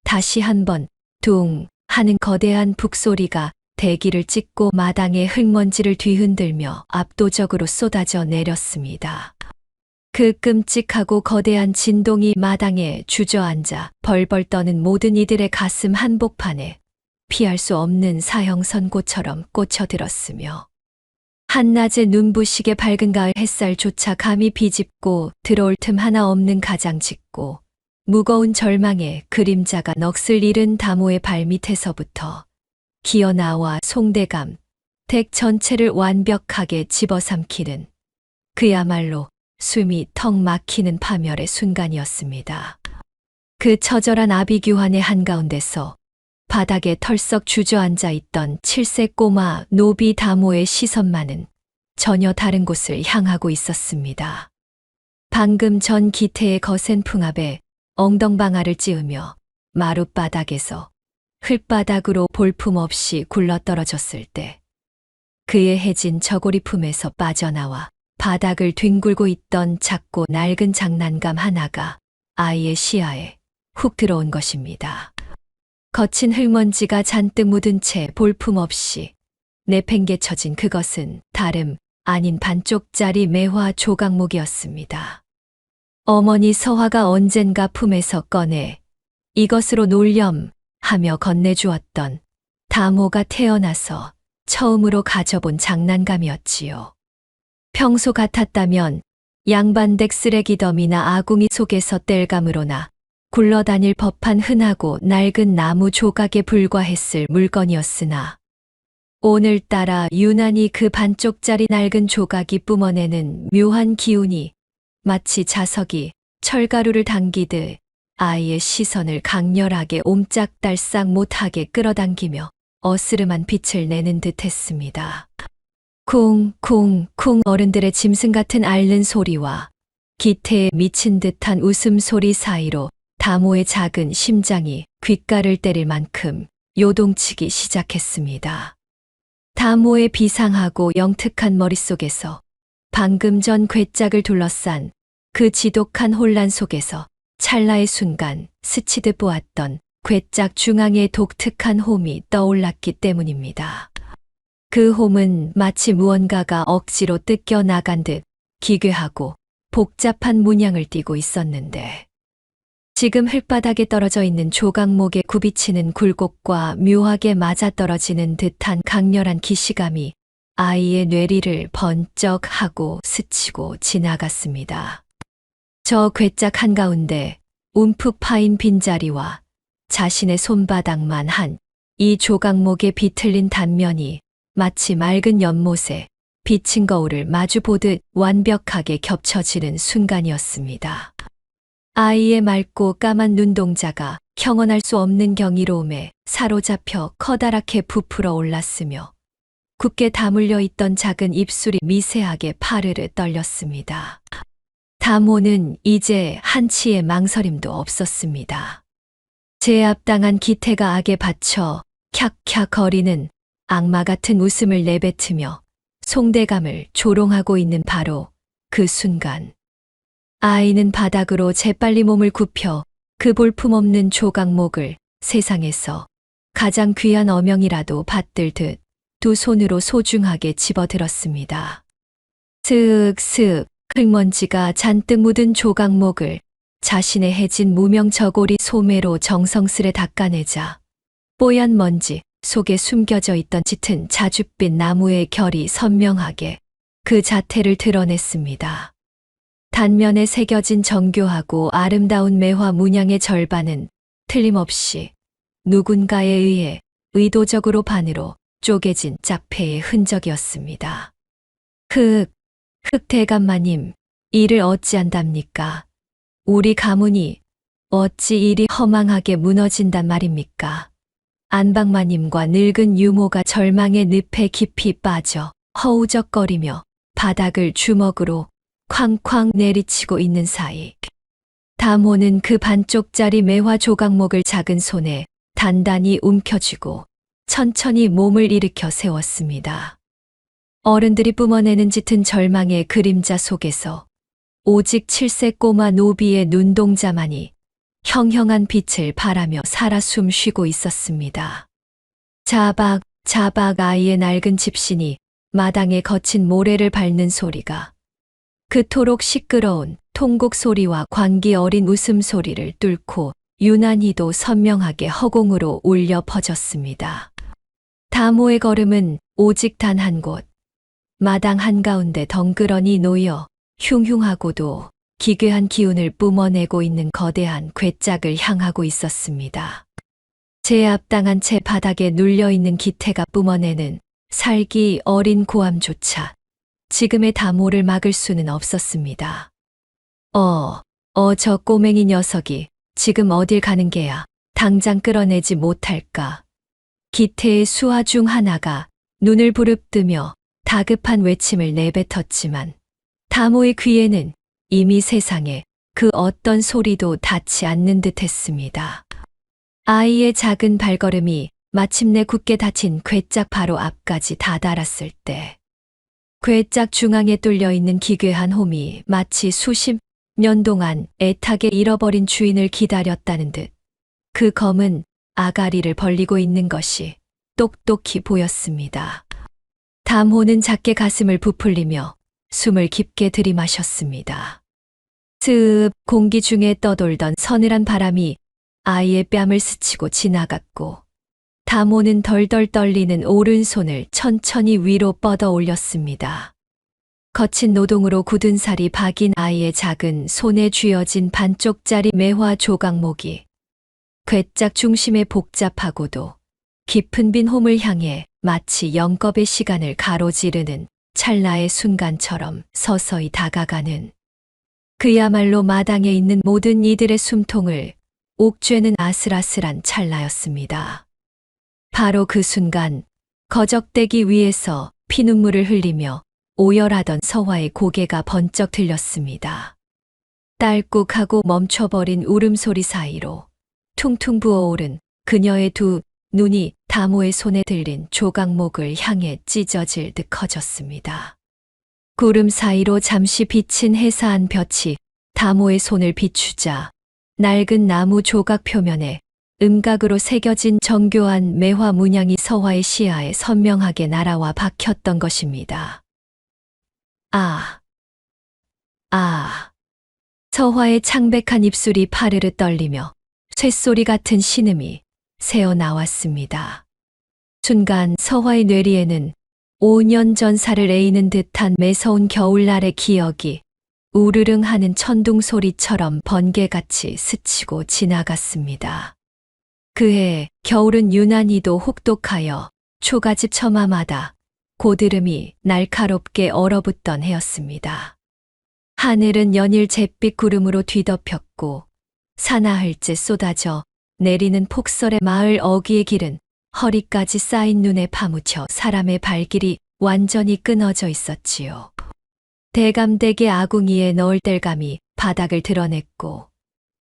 다시 한번 둥 하는 거대한 북소리가 대기를 찢고 마당에 흙먼지를 뒤흔들며 압도적으로 쏟아져 내렸습니다. 그 끔찍하고 거대한 진동이 마당에 주저앉아 벌벌 떠는 모든 이들의 가슴 한복판에 피할 수 없는 사형 선고처럼 꽂혀들었으며 한낮의 눈부시게 밝은 가을 햇살조차 감히 비집고 들어올 틈 하나 없는 가장 짙고 무거운 절망의 그림자가 넋을 잃은 다모의 발밑에서부터 기어나와 송대감, 댁 전체를 완벽하게 집어삼키는 그야말로 숨이 턱 막히는 파멸의 순간이었습니다. 그 처절한 아비규환의 한가운데서 바닥에 털썩 주저앉아 있던 7세 꼬마 노비 다모의 시선만은 전혀 다른 곳을 향하고 있었습니다. 방금 전 기태의 거센 풍압에 엉덩방아를 찧으며 마룻바닥에서 흙바닥으로 볼품없이 굴러떨어졌을 때 그의 해진 저고리 품에서 빠져나와 바닥을 뒹굴고 있던 작고 낡은 장난감 하나가 아이의 시야에 훅 들어온 것입니다. 거친 흙먼지가 잔뜩 묻은 채 볼품없이 내팽개쳐진 그것은 다름 아닌 반쪽짜리 매화 조각목이었습니다. 어머니 서화가 언젠가 품에서 꺼내 이것으로 놀렴 하며 건네주었던 다모가 태어나서 처음으로 가져본 장난감이었지요. 평소 같았다면 양반댁 쓰레기 더미나 아궁이 속에서 땔감으로나 굴러다닐 법한 흔하고 낡은 나무 조각에 불과했을 물건이었으나 오늘따라 유난히 그 반쪽짜리 낡은 조각이 뿜어내는 묘한 기운이 마치 자석이 철가루를 당기듯 아이의 시선을 강렬하게 옴짝달싹 못하게 끌어당기며 어스름한 빛을 내는 듯 했습니다. 쿵쿵쿵 어른들의 짐승 같은 앓는 소리와 기태에 미친 듯한 웃음소리 사이로 다모의 작은 심장이 귓가를 때릴 만큼 요동치기 시작했습니다. 다모의 비상하고 영특한 머릿속에서 방금 전 괴짝을 둘러싼 그 지독한 혼란 속에서 찰나의 순간 스치듯 보았던 괴짝 중앙의 독특한 홈이 떠올랐기 때문입니다. 그 홈은 마치 무언가가 억지로 뜯겨 나간 듯 기괴하고 복잡한 문양을 띠고 있었는데 지금 흙바닥에 떨어져 있는 조각목에 굽이치는 굴곡과 묘하게 맞아떨어지는 듯한 강렬한 기시감이 아이의 뇌리를 번쩍하고 스치고 지나갔습니다. 저 괴짝 한가운데 움푹 파인 빈자리와 자신의 손바닥만 한 이 조각목의 비틀린 단면이 마치 맑은 연못에 비친 거울을 마주보듯 완벽하게 겹쳐지는 순간이었습니다. 아이의 맑고 까만 눈동자가 형언할 수 없는 경이로움에 사로잡혀 커다랗게 부풀어 올랐으며 굳게 다물려 있던 작은 입술이 미세하게 파르르 떨렸습니다. 다모는 이제 한치의 망설임도 없었습니다. 제압당한 기태가 악에 받쳐 캬캬 거리는 악마 같은 웃음을 내뱉으며 송대감을 조롱하고 있는 바로 그 순간 아이는 바닥으로 재빨리 몸을 굽혀 그 볼품없는 조각목을 세상에서 가장 귀한 어명이라도 받들 듯 두 손으로 소중하게 집어들었습니다. 슥슥 흙먼지가 잔뜩 묻은 조각목을 자신의 해진 무명 저고리 소매로 정성스레 닦아내자 뽀얀 먼지 속에 숨겨져 있던 짙은 자줏빛 나무의 결이 선명하게 그 자태를 드러냈습니다. 단면에 새겨진 정교하고 아름다운 매화 문양의 절반은 틀림없이 누군가에 의해 의도적으로 반으로 쪼개진 짝패의 흔적이었습니다. 흑대감마님, 이를 어찌한답니까? 우리 가문이 어찌 이리 허망하게 무너진단 말입니까? 안방마님과 늙은 유모가 절망의 늪에 깊이 빠져 허우적거리며 바닥을 주먹으로 쾅쾅 내리치고 있는 사이 다모는 그 반쪽짜리 매화 조각목을 작은 손에 단단히 움켜쥐고 천천히 몸을 일으켜 세웠습니다. 어른들이 뿜어내는 짙은 절망의 그림자 속에서 오직 7세 꼬마 노비의 눈동자만이 형형한 빛을 발하며 살아 숨쉬고 있었습니다. 자박, 자박 아이의 낡은 집신이 마당에 거친 모래를 밟는 소리가 그토록 시끄러운 통곡 소리와 광기 어린 웃음소리를 뚫고 유난히도 선명하게 허공으로 울려 퍼졌습니다. 다모의 걸음은 오직 단 한 곳, 마당 한가운데 덩그러니 놓여 흉흉하고도 기괴한 기운을 뿜어내고 있는 거대한 괴짝을 향하고 있었습니다. 제압당한 채 바닥에 눌려있는 기태가 뿜어내는 살기 어린 고함조차 지금의 다모를 막을 수는 없었습니다. 저 꼬맹이 녀석이 지금 어딜 가는 게야. 당장 끌어내지 못할까. 기태의 수하 중 하나가 눈을 부릅뜨며 다급한 외침을 내뱉었지만 다모의 귀에는 이미 세상에 그 어떤 소리도 닿지 않는 듯 했습니다. 아이의 작은 발걸음이 마침내 굳게 닫힌 괴짝 바로 앞까지 다다랐을 때 괴짝 중앙에 뚫려있는 기괴한 홈이 마치 수십 년 동안 애타게 잃어버린 주인을 기다렸다는 듯 그 검은 아가리를 벌리고 있는 것이 똑똑히 보였습니다. 담호는 작게 가슴을 부풀리며 숨을 깊게 들이마셨습니다. 스읍 공기 중에 떠돌던 서늘한 바람이 아이의 뺨을 스치고 지나갔고 담호는 덜덜 떨리는 오른손을 천천히 위로 뻗어 올렸습니다. 거친 노동으로 굳은 살이 박인 아이의 작은 손에 쥐어진 반쪽짜리 매화 조각목이 괴짝 중심의 복잡하고도 깊은 빈 홈을 향해 마치 영겁의 시간을 가로지르는 찰나의 순간처럼 서서히 다가가는 그야말로 마당에 있는 모든 이들의 숨통을 옥죄는 아슬아슬한 찰나였습니다. 바로 그 순간 거적대기 위에서 피눈물을 흘리며 오열하던 서화의 고개가 번쩍 들렸습니다. 딸꾹하고 멈춰버린 울음소리 사이로 퉁퉁 부어오른 그녀의 두 눈이 다모의 손에 들린 조각목을 향해 찢어질 듯 커졌습니다. 구름 사이로 잠시 비친 해사한 볕이 다모의 손을 비추자 낡은 나무 조각 표면에 음각으로 새겨진 정교한 매화 문양이 서화의 시야에 선명하게 날아와 박혔던 것입니다. 서화의 창백한 입술이 파르르 떨리며 쇳소리 같은 신음이 새어 나왔습니다. 순간 서화의 뇌리에는 5년 전 살을 에이는 듯한 매서운 겨울날의 기억이 우르릉 하는 천둥 소리처럼 번개같이 스치고 지나갔습니다. 그해 겨울은 유난히도 혹독하여 초가집 처마마다 고드름이 날카롭게 얼어붙던 해였습니다. 하늘은 연일 잿빛 구름으로 뒤덮였고 사나흘째 쏟아져 내리는 폭설의 마을 어귀의 길은 허리까지 쌓인 눈에 파묻혀 사람의 발길이 완전히 끊어져 있었지요. 대감대게 아궁이에 넣을 땔감이 바닥을 드러냈고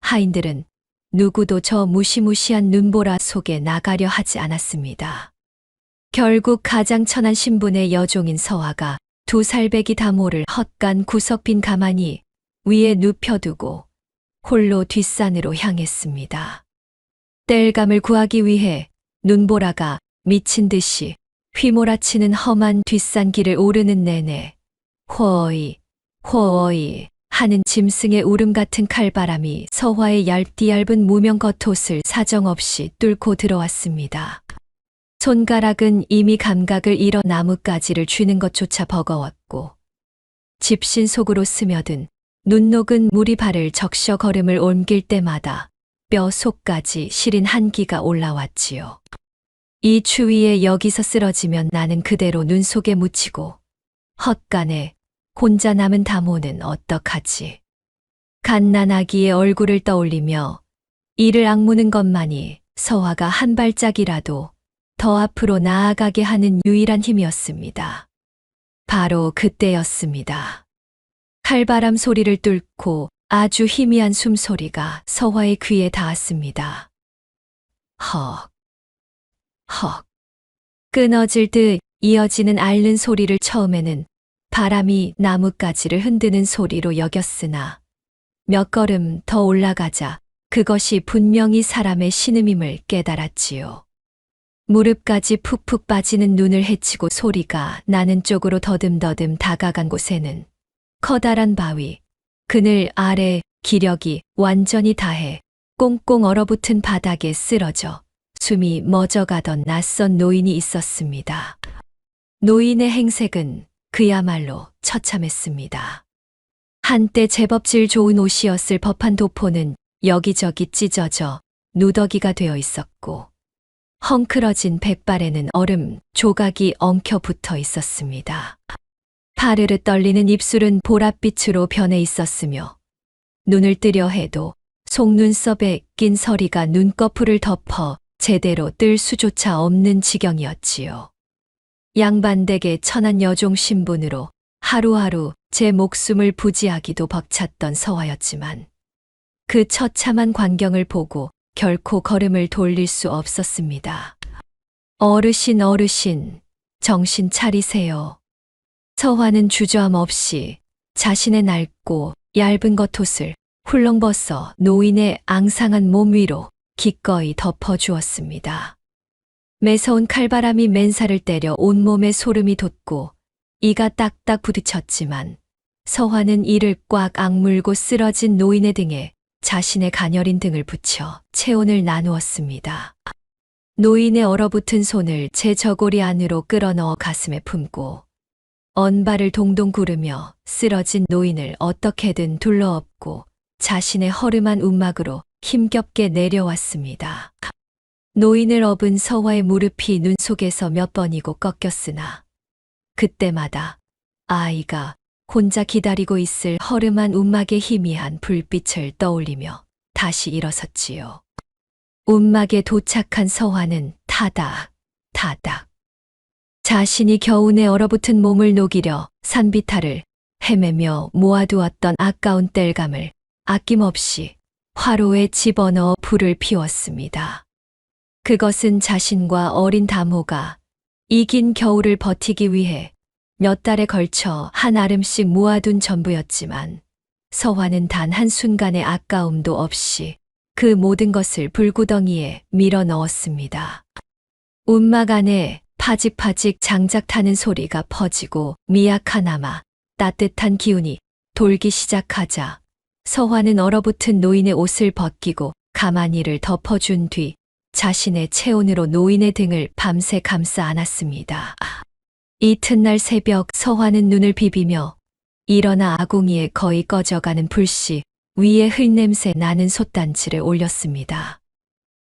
하인들은 누구도 저 무시무시한 눈보라 속에 나가려 하지 않았습니다. 결국 가장 천한 신분의 여종인 서화가 두 살배기 다모를 헛간 구석 빈 가마니 위에 눕혀두고 홀로 뒷산으로 향했습니다. 땔감을 구하기 위해 눈보라가 미친 듯이 휘몰아치는 험한 뒷산길을 오르는 내내 호어이 호어이 하는 짐승의 울음 같은 칼바람이 서화의 얇디얇은 무명 겉옷을 사정없이 뚫고 들어왔습니다. 손가락은 이미 감각을 잃어 나뭇가지를 쥐는 것조차 버거웠고 집신 속으로 스며든 눈 녹은 물이 발을 적셔 걸음을 옮길 때마다 뼈 속까지 시린 한기가 올라왔지요. 이 추위에 여기서 쓰러지면 나는 그대로 눈 속에 묻히고 헛간에 혼자 남은 다모는 어떡하지. 갓난아기의 얼굴을 떠올리며 이를 악무는 것만이 서화가 한 발짝이라도 더 앞으로 나아가게 하는 유일한 힘이었습니다. 바로 그때였습니다. 칼바람 소리를 뚫고 아주 희미한 숨소리가 서화의 귀에 닿았습니다. 헉, 헉. 끊어질 듯 이어지는 앓는 소리를 처음에는 바람이 나뭇가지를 흔드는 소리로 여겼으나 몇 걸음 더 올라가자 그것이 분명히 사람의 신음임을 깨달았지요. 무릎까지 푹푹 빠지는 눈을 헤치고 소리가 나는 쪽으로 더듬더듬 다가간 곳에는 커다란 바위, 그늘 아래 기력이 완전히 다해 꽁꽁 얼어붙은 바닥에 쓰러져 숨이 멎어가던 낯선 노인이 있었습니다. 노인의 행색은 그야말로 처참했습니다. 한때 제법 질 좋은 옷이었을 법한 도포는 여기저기 찢어져 누더기가 되어 있었고 헝클어진 백발에는 얼음 조각이 엉켜 붙어 있었습니다. 파르르 떨리는 입술은 보랏빛으로 변해 있었으며 눈을 뜨려 해도 속눈썹에 낀 서리가 눈꺼풀을 덮어 제대로 뜰 수조차 없는 지경이었지요. 양반댁의 천한 여종 신분으로 하루하루 제 목숨을 부지하기도 벅찼던 서화였지만 그 처참한 광경을 보고 결코 걸음을 돌릴 수 없었습니다. 어르신, 어르신, 정신 차리세요. 서화는 주저함 없이 자신의 낡고 얇은 겉옷을 훌렁 벗어 노인의 앙상한 몸 위로 기꺼이 덮어주었습니다. 매서운 칼바람이 맨살을 때려 온몸에 소름이 돋고 이가 딱딱 부딪혔지만 서화는 이를 꽉 악물고 쓰러진 노인의 등에 자신의 가녀린 등을 붙여 체온을 나누었습니다. 노인의 얼어붙은 손을 제 저고리 안으로 끌어넣어 가슴에 품고 언발을 동동 구르며 쓰러진 노인을 어떻게든 둘러엎고 자신의 허름한 움막으로 힘겹게 내려왔습니다. 노인을 업은 서화의 무릎이 눈 속에서 몇 번이고 꺾였으나 그때마다 아이가 혼자 기다리고 있을 허름한 움막의 희미한 불빛을 떠올리며 다시 일어섰지요. 움막에 도착한 서화는 타닥, 타닥. 자신이 겨우내 얼어붙은 몸을 녹이려 산비탈을 헤매며 모아두었던 아까운 땔감을 아낌없이 화로에 집어넣어 불을 피웠습니다. 그것은 자신과 어린 담호가 이 긴 겨울을 버티기 위해 몇 달에 걸쳐 한 아름씩 모아둔 전부였지만 서화는 단 한순간의 아까움도 없이 그 모든 것을 불구덩이에 밀어 넣었습니다. 움막 안에 파직파직 장작 타는 소리가 퍼지고 미약하나마 따뜻한 기운이 돌기 시작하자 서화는 얼어붙은 노인의 옷을 벗기고 가만히 이를 덮어준 뒤 자신의 체온으로 노인의 등을 밤새 감싸 안았습니다. 이튿날 새벽 서화는 눈을 비비며 일어나 아궁이에 거의 꺼져가는 불씨 위에 흙냄새 나는 솥단지를 올렸습니다.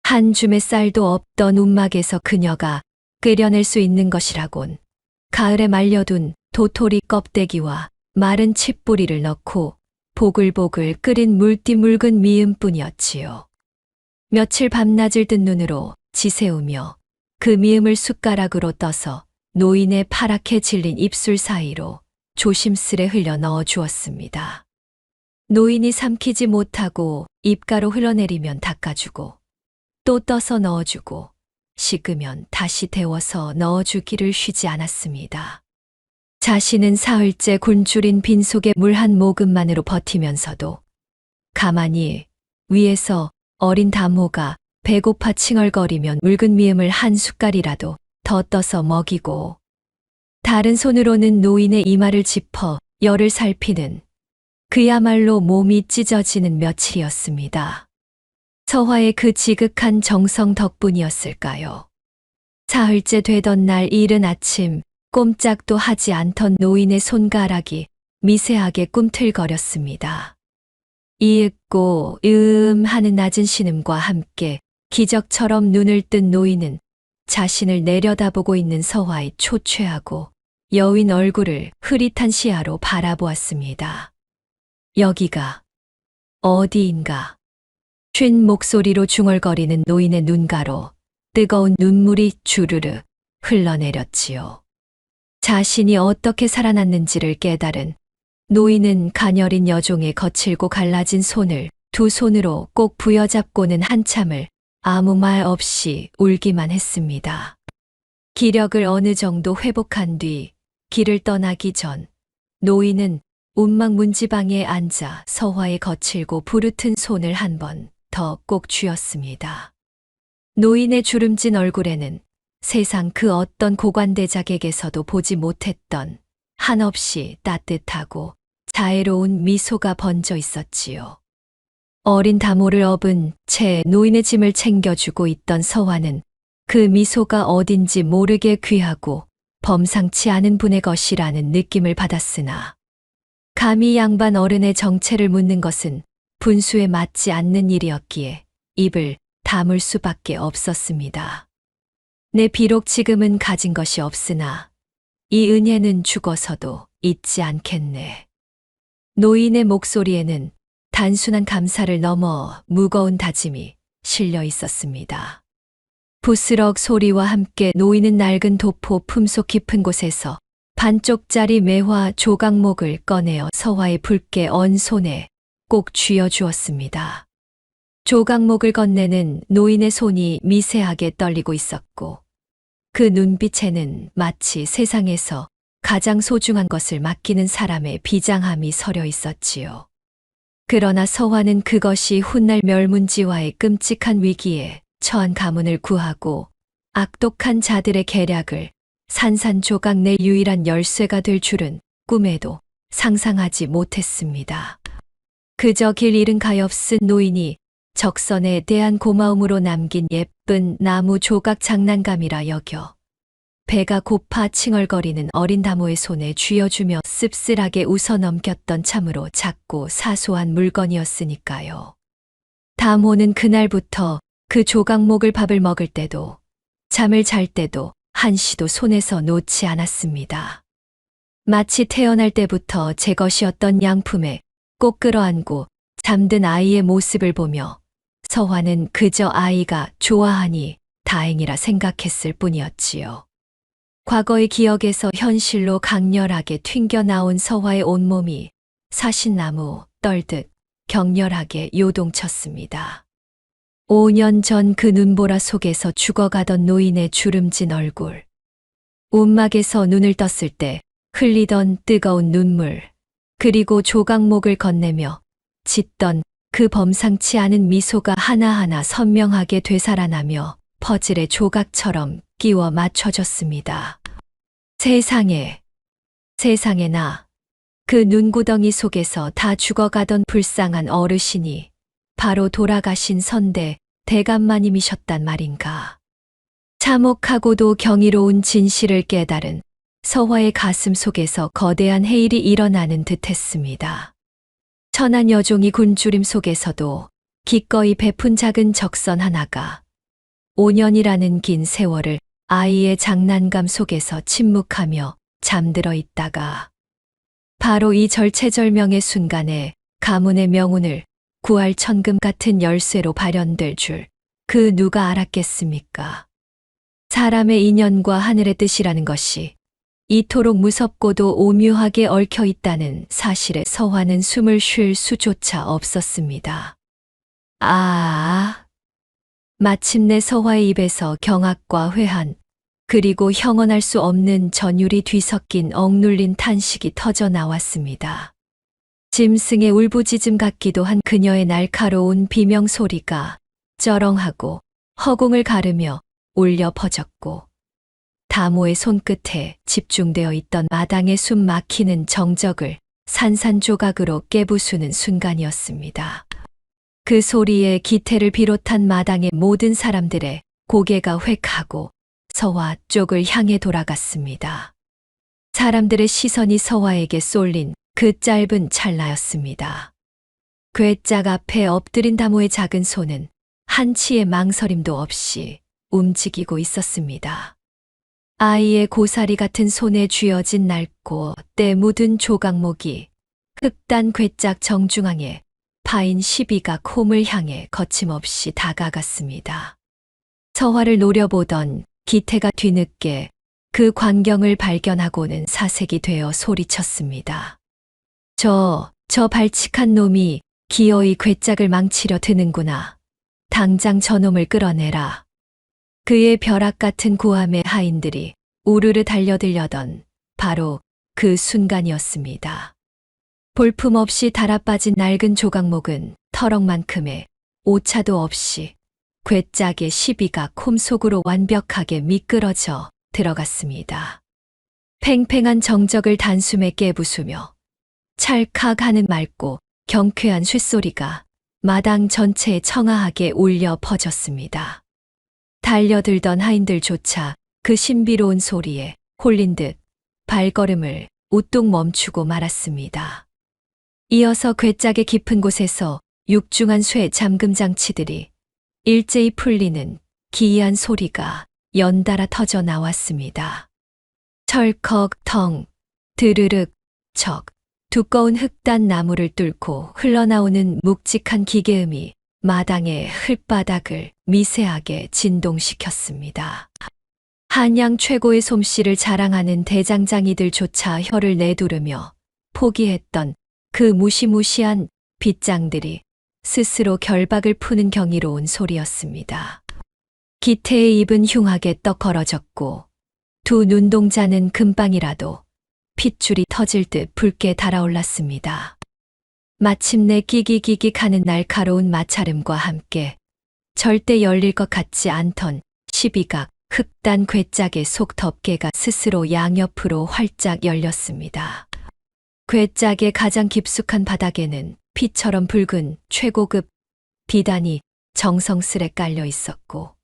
한 줌의 쌀도 없던 움막에서 그녀가 끓여낼 수 있는 것이라곤 가을에 말려둔 도토리 껍데기와 마른 칡뿌리를 넣고 보글보글 끓인 물띠 묽은 미음뿐이었지요. 며칠 밤낮을 뜬 눈으로 지새우며 그 미음을 숟가락으로 떠서 노인의 파랗게 질린 입술 사이로 조심스레 흘려 넣어 주었습니다. 노인이 삼키지 못하고 입가로 흘러내리면 닦아주고 또 떠서 넣어주고 식으면 다시 데워서 넣어주기를 쉬지 않았습니다. 자신은 사흘째 굶주린 빈속에 물 한 모금만으로 버티면서도 가만히 위에서 어린 담호가 배고파 칭얼거리면 묽은 미음을 한 숟갈이라도 더 떠서 먹이고 다른 손으로는 노인의 이마를 짚어 열을 살피는 그야말로 몸이 찢어지는 며칠이었습니다. 서화의 그 지극한 정성 덕분이었을까요? 사흘째 되던 날 이른 아침 꼼짝도 하지 않던 노인의 손가락이 미세하게 꿈틀거렸습니다. 이윽고 하는 낮은 신음과 함께 기적처럼 눈을 뜬 노인은 자신을 내려다보고 있는 서화의 초췌하고 여윈 얼굴을 흐릿한 시야로 바라보았습니다. 여기가 어디인가? 쉰 목소리로 중얼거리는 노인의 눈가로 뜨거운 눈물이 주르르 흘러내렸지요. 자신이 어떻게 살아났는지를 깨달은 노인은 가녀린 여종의 거칠고 갈라진 손을 두 손으로 꼭 부여잡고는 한참을 아무 말 없이 울기만 했습니다. 기력을 어느 정도 회복한 뒤 길을 떠나기 전 노인은 운막 문지방에 앉아 서화의 거칠고 부르튼 손을 한 번 더 꼭 쥐었습니다. 노인의 주름진 얼굴에는 세상 그 어떤 고관대작에게서도 보지 못했던 한없이 따뜻하고 자애로운 미소가 번져 있었지요. 어린 다모를 업은 채 노인의 짐을 챙겨주고 있던 서화는 그 미소가 어딘지 모르게 귀하고 범상치 않은 분의 것이라는 느낌을 받았으나 감히 양반 어른의 정체를 묻는 것은 분수에 맞지 않는 일이었기에 입을 다물 수밖에 없었습니다. 내 비록 지금은 가진 것이 없으나 이 은혜는 죽어서도 잊지 않겠네. 노인의 목소리에는 단순한 감사를 넘어 무거운 다짐이 실려 있었습니다. 부스럭 소리와 함께 노인은 낡은 도포 품속 깊은 곳에서 반쪽짜리 매화 조각목을 꺼내어 서화의 붉게 언 손에 꼭 쥐어 주었습니다. 조각목을 건네는 노인의 손이 미세하게 떨리고 있었고 그 눈빛에는 마치 세상에서 가장 소중한 것을 맡기는 사람의 비장함이 서려 있었지요. 그러나 서화는 그것이 훗날 멸문지화의 끔찍한 위기에 처한 가문을 구하고 악독한 자들의 계략을 산산조각 내 유일한 열쇠가 될 줄은 꿈에도 상상하지 못했습니다. 그저 길 잃은 가엾은 노인이 적선에 대한 고마움으로 남긴 예쁜 나무 조각 장난감이라 여겨 배가 고파 칭얼거리는 어린 다모의 손에 쥐어주며 씁쓸하게 웃어 넘겼던 참으로 작고 사소한 물건이었으니까요. 다모는 그날부터 그 조각목을 밥을 먹을 때도 잠을 잘 때도 한시도 손에서 놓지 않았습니다. 마치 태어날 때부터 제 것이었던 양품에 꼭 끌어안고 잠든 아이의 모습을 보며 서화는 그저 아이가 좋아하니 다행이라 생각했을 뿐이었지요. 과거의 기억에서 현실로 강렬하게 튕겨나온 서화의 온몸이 사신나무 떨듯 격렬하게 요동쳤습니다. 5년 전 그 눈보라 속에서 죽어가던 노인의 주름진 얼굴, 움막에서 눈을 떴을 때 흘리던 뜨거운 눈물, 그리고 조각목을 건네며 짓던 그 범상치 않은 미소가 하나하나 선명하게 되살아나며 퍼즐의 조각처럼 끼워 맞춰졌습니다. 세상에 나, 그 눈구덩이 속에서 다 죽어가던 불쌍한 어르신이 바로 돌아가신 선대 대감마님이셨단 말인가. 참혹하고도 경이로운 진실을 깨달은 서화의 가슴 속에서 거대한 해일이 일어나는 듯했습니다. 천한 여종이 굶주림 속에서도 기꺼이 베푼 작은 적선 하나가 5년이라는 긴 세월을 아이의 장난감 속에서 침묵하며 잠들어 있다가 바로 이 절체절명의 순간에 가문의 명운을 구할 천금 같은 열쇠로 발현될 줄 그 누가 알았겠습니까? 사람의 인연과 하늘의 뜻이라는 것이 이토록 무섭고도 오묘하게 얽혀 있다는 사실에 서화는 숨을 쉴 수조차 없었습니다. 마침내 서화의 입에서 경악과 회한, 그리고 형언할 수 없는 전율이 뒤섞인 억눌린 탄식이 터져 나왔습니다. 짐승의 울부짖음 같기도 한 그녀의 날카로운 비명 소리가 쩌렁하고 허공을 가르며 울려 퍼졌고 다모의 손끝에 집중되어 있던 마당의 숨 막히는 정적을 산산조각으로 깨부수는 순간이었습니다. 그 소리에 기태를 비롯한 마당의 모든 사람들의 고개가 획하고 서화 쪽을 향해 돌아갔습니다. 사람들의 시선이 서화에게 쏠린 그 짧은 찰나였습니다. 괴짝 앞에 엎드린 다모의 작은 손은 한치의 망설임도 없이 움직이고 있었습니다. 아이의 고사리 같은 손에 쥐어진 낡고 때 묻은 조각목이 흑단 괴짝 정중앙에 파인 시비가 콤을 향해 거침없이 다가갔습니다. 서화를 노려보던 기태가 뒤늦게 그 광경을 발견하고는 사색이 되어 소리쳤습니다. 저 발칙한 놈이 기어이 괴짝을 망치려 드는구나. 당장 저놈을 끌어내라. 그의 벼락 같은 고함의 하인들이 우르르 달려들려던 바로 그 순간이었습니다. 볼품없이 달아빠진 낡은 조각목은 터럭만큼의 오차도 없이 괴짝의 시비가 콤 속으로 완벽하게 미끄러져 들어갔습니다. 팽팽한 정적을 단숨에 깨부수며 찰칵하는 맑고 경쾌한 쇳소리가 마당 전체에 청아하게 울려 퍼졌습니다. 달려들던 하인들조차 그 신비로운 소리에 홀린 듯 발걸음을 우뚝 멈추고 말았습니다. 이어서 괴짝의 깊은 곳에서 육중한 쇠 잠금 장치들이 일제히 풀리는 기이한 소리가 연달아 터져 나왔습니다. 철컥 텅, 드르륵 척, 두꺼운 흑단 나무를 뚫고 흘러나오는 묵직한 기계음이 마당의 흙바닥을 미세하게 진동시켰습니다. 한양 최고의 솜씨를 자랑하는 대장장이들조차 혀를 내두르며 포기했던 그 무시무시한 빗장들이 스스로 결박을 푸는 경이로운 소리였습니다. 기태의 입은 흉하게 떡 벌어졌고 두 눈동자는 금방이라도 핏줄이 터질 듯 붉게 달아올랐습니다. 마침내 끼기기기하는 날카로운 마찰음과 함께 절대 열릴 것 같지 않던 시비각 흑단 괴짝의 속 덮개가 스스로 양옆으로 활짝 열렸습니다. 괴짝의 가장 깊숙한 바닥에는 피처럼 붉은 최고급 비단이 정성스레 깔려 있었고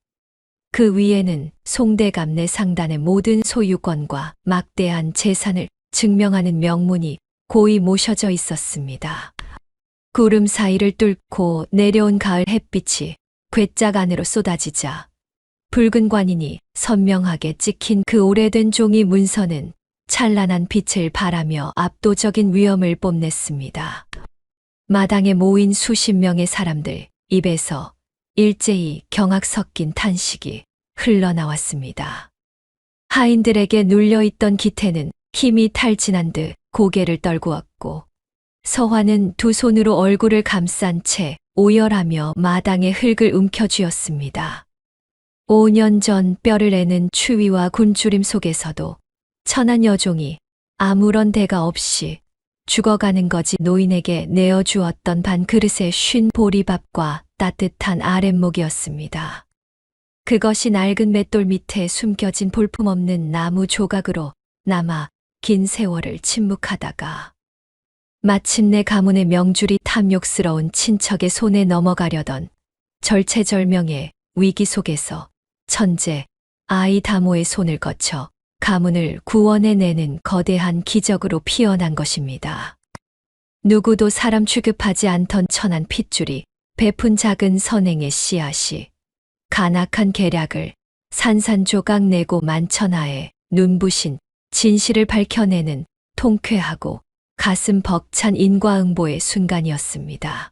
그 위에는 송대감내 상단의 모든 소유권과 막대한 재산을 증명하는 명문이 고이 모셔져 있었습니다. 구름 사이를 뚫고 내려온 가을 햇빛이 괴짝 안으로 쏟아지자 붉은 관인이 선명하게 찍힌 그 오래된 종이 문서는 찬란한 빛을 발하며 압도적인 위엄을 뽐냈습니다. 마당에 모인 수십 명의 사람들 입에서 일제히 경악 섞인 탄식이 흘러나왔습니다. 하인들에게 눌려있던 기태는 힘이 탈진한 듯 고개를 떨구었고 서화는 두 손으로 얼굴을 감싼 채 오열하며 마당의 흙을 움켜쥐었습니다. 5년 전 뼈를 내는 추위와 굶주림 속에서도 천한 여종이 아무런 대가 없이 죽어가는 거지 노인에게 내어주었던 반그릇의 쉰 보리밥과 따뜻한 아랫목이었습니다. 그것이 낡은 맷돌 밑에 숨겨진 볼품없는 나무 조각으로 남아 긴 세월을 침묵하다가 마침내 가문의 명줄이 탐욕스러운 친척의 손에 넘어가려던 절체절명의 위기 속에서 천재 아이 다모의 손을 거쳐 가문을 구원해내는 거대한 기적으로 피어난 것입니다. 누구도 사람 취급하지 않던 천한 핏줄이 베푼 작은 선행의 씨앗이 간악한 계략을 산산조각 내고 만천하에 눈부신 진실을 밝혀내는 통쾌하고 가슴 벅찬 인과응보의 순간이었습니다.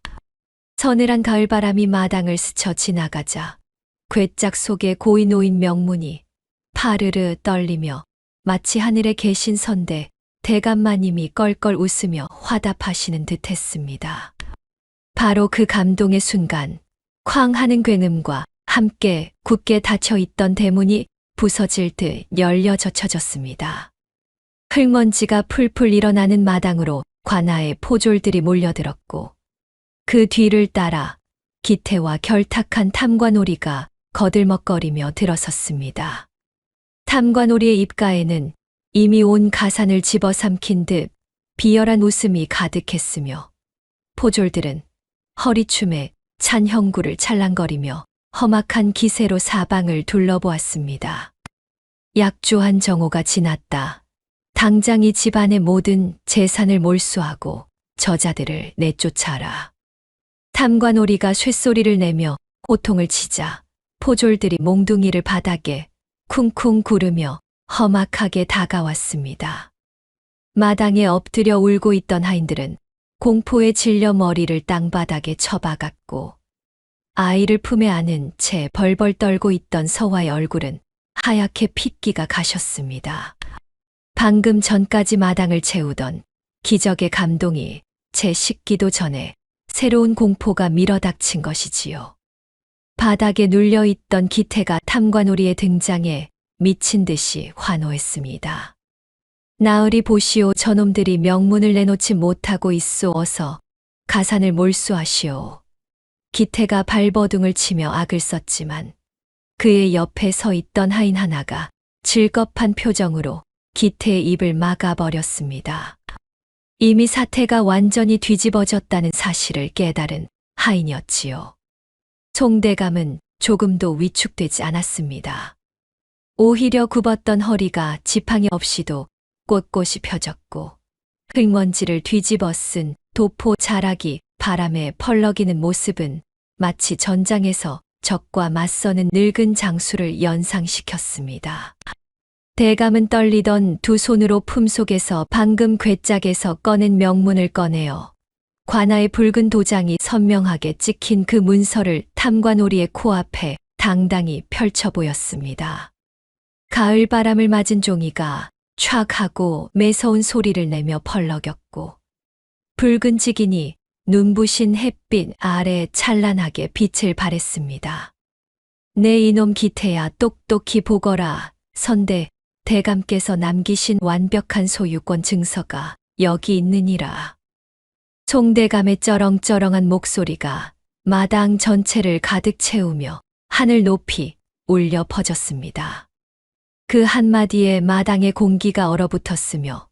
서늘한 가을바람이 마당을 스쳐 지나가자 괴짝 속에 고이 놓인 명문이 파르르 떨리며 마치 하늘에 계신 선대 대감마님이 껄껄 웃으며 화답하시는 듯했습니다. 바로 그 감동의 순간 쾅 하는 굉음과 함께 굳게 닫혀있던 대문이 부서질 듯 열려 젖혀졌습니다. 흙먼지가 풀풀 일어나는 마당으로 관아의 포졸들이 몰려들었고 그 뒤를 따라 기태와 결탁한 탐관오리가 거들먹거리며 들어섰습니다. 탐관오리의 입가에는 이미 온 가산을 집어삼킨 듯 비열한 웃음이 가득했으며 포졸들은 허리춤에 찬 형구를 찰랑거리며 험악한 기세로 사방을 둘러보았습니다. 약조한 정오가 지났다. 당장 이 집안의 모든 재산을 몰수하고 저자들을 내쫓아라. 탐관오리가 쇳소리를 내며 호통을 치자 포졸들이 몽둥이를 바닥에 쿵쿵 구르며 험악하게 다가왔습니다. 마당에 엎드려 울고 있던 하인들은 공포에 질려 머리를 땅바닥에 쳐박았고 아이를 품에 안은 채 벌벌 떨고 있던 서화의 얼굴은 하얗게 핏기가 가셨습니다. 방금 전까지 마당을 채우던 기적의 감동이 채 식기도 전에 새로운 공포가 밀어닥친 것이지요. 바닥에 눌려있던 기태가 탐관오리의 등장에 미친 듯이 환호했습니다. 나으리 보시오. 저놈들이 명문을 내놓지 못하고 있소. 어서 가산을 몰수하시오. 기태가 발버둥을 치며 악을 썼지만 그의 옆에 서 있던 하인 하나가 질겁한 표정으로 기태의 입을 막아버렸습니다. 이미 사태가 완전히 뒤집어졌다는 사실을 깨달은 하인이었지요. 송대감은 조금도 위축되지 않았습니다. 오히려 굽었던 허리가 지팡이 없이도 꼿꼿이 펴졌고 흙먼지를 뒤집어 쓴 도포 자락이 바람에 펄럭이는 모습은 마치 전장에서 적과 맞서는 늙은 장수를 연상시켰습니다. 대감은 떨리던 두 손으로 품속에서 방금 괴짝에서 꺼낸 명문을 꺼내어 관아의 붉은 도장이 선명하게 찍힌 그 문서를 탐관오리의 코앞에 당당히 펼쳐 보였습니다. 가을 바람을 맞은 종이가 촥 하고 매서운 소리를 내며 펄럭였고 붉은 직인이 눈부신 햇빛 아래 찬란하게 빛을 발했습니다. 내 이놈 기태야, 똑똑히 보거라. 선대 대감께서 남기신 완벽한 소유권 증서가 여기 있느니라. 송대감의 쩌렁쩌렁한 목소리가 마당 전체를 가득 채우며 하늘 높이 울려 퍼졌습니다. 그 한마디에 마당의 공기가 얼어붙었으며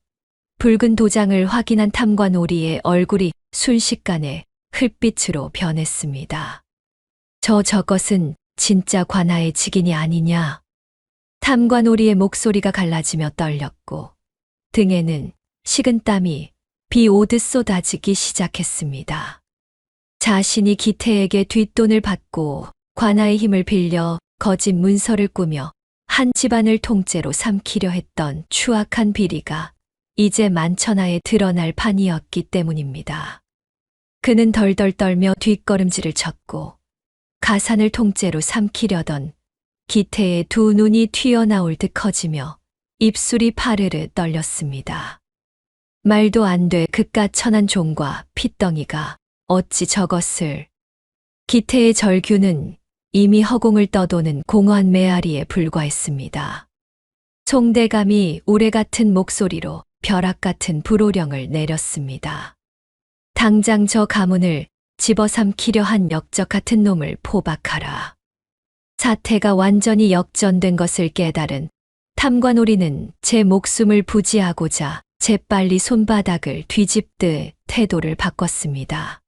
붉은 도장을 확인한 탐관오리의 얼굴이 순식간에 흙빛으로 변했습니다. 저것은 진짜 관아의 직인이 아니냐? 탐관오리의 목소리가 갈라지며 떨렸고 등에는 식은땀이 비 오듯 쏟아지기 시작했습니다. 자신이 기태에게 뒷돈을 받고 관아의 힘을 빌려 거짓 문서를 꾸며 한 집안을 통째로 삼키려 했던 추악한 비리가 이제 만천하에 드러날 판이었기 때문입니다. 그는 덜덜 떨며 뒷걸음질을 쳤고 가산을 통째로 삼키려던 기태의 두 눈이 튀어나올 듯 커지며 입술이 파르르 떨렸습니다. 말도 안 돼. 그깟 천한 종과 핏덩이가 어찌 저것을. 기태의 절규는 이미 허공을 떠도는 공허한 메아리에 불과했습니다. 송대감이 우레 같은 목소리로 벼락 같은 불호령을 내렸습니다. 당장 저 가문을 집어삼키려 한 역적 같은 놈을 포박하라. 사태가 완전히 역전된 것을 깨달은 탐관오리는 제 목숨을 부지하고자 재빨리 손바닥을 뒤집듯 태도를 바꿨습니다.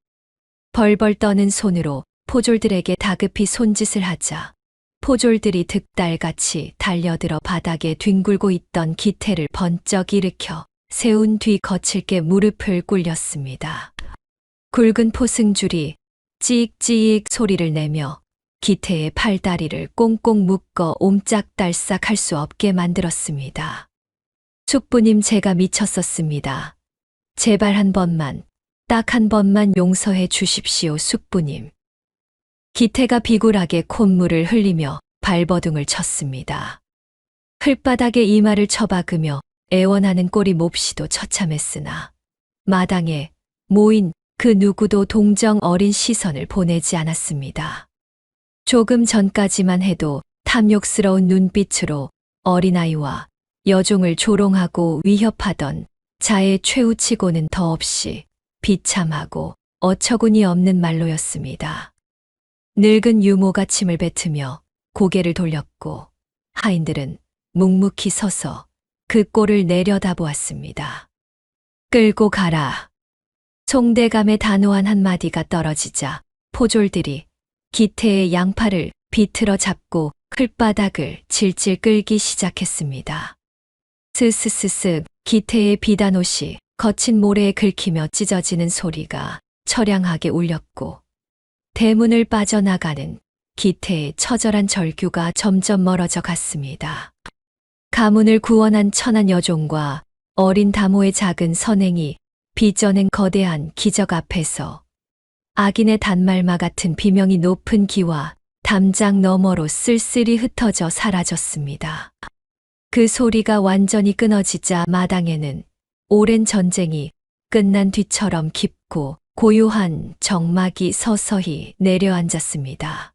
벌벌 떠는 손으로 포졸들에게 다급히 손짓을 하자 포졸들이 득달같이 달려들어 바닥에 뒹굴고 있던 기태를 번쩍 일으켜 세운 뒤 거칠게 무릎을 꿇렸습니다. 굵은 포승줄이 찌익찌익 소리를 내며 기태의 팔다리를 꽁꽁 묶어 옴짝달싹 할 수 없게 만들었습니다. 숙부님, 제가 미쳤었습니다. 제발 한 번만, 딱 한 번만 용서해 주십시오, 숙부님. 기태가 비굴하게 콧물을 흘리며 발버둥을 쳤습니다. 흙바닥에 이마를 처박으며 애원하는 꼴이 몹시도 처참했으나 마당에 모인 그 누구도 동정 어린 시선을 보내지 않았습니다. 조금 전까지만 해도 탐욕스러운 눈빛으로 어린아이와 여종을 조롱하고 위협하던 자의 최우치고는 더없이 비참하고 어처구니 없는 말로였습니다. 늙은 유모가 침을 뱉으며 고개를 돌렸고 하인들은 묵묵히 서서 그 꼴을 내려다보았습니다. 끌고 가라. 송대감의 단호한 한마디가 떨어지자 포졸들이 기태의 양팔을 비틀어 잡고 흙바닥을 질질 끌기 시작했습니다. 스스스스 기태의 비단옷이 거친 모래에 긁히며 찢어지는 소리가 처량하게 울렸고 대문을 빠져나가는 기태의 처절한 절규가 점점 멀어져 갔습니다. 가문을 구원한 천한 여종과 어린 다모의 작은 선행이 빚어낸 거대한 기적 앞에서 악인의 단말마 같은 비명이 높은 기와 담장 너머로 쓸쓸히 흩어져 사라졌습니다. 그 소리가 완전히 끊어지자 마당에는 오랜 전쟁이 끝난 뒤처럼 깊고 고요한 정막이 서서히 내려앉았습니다.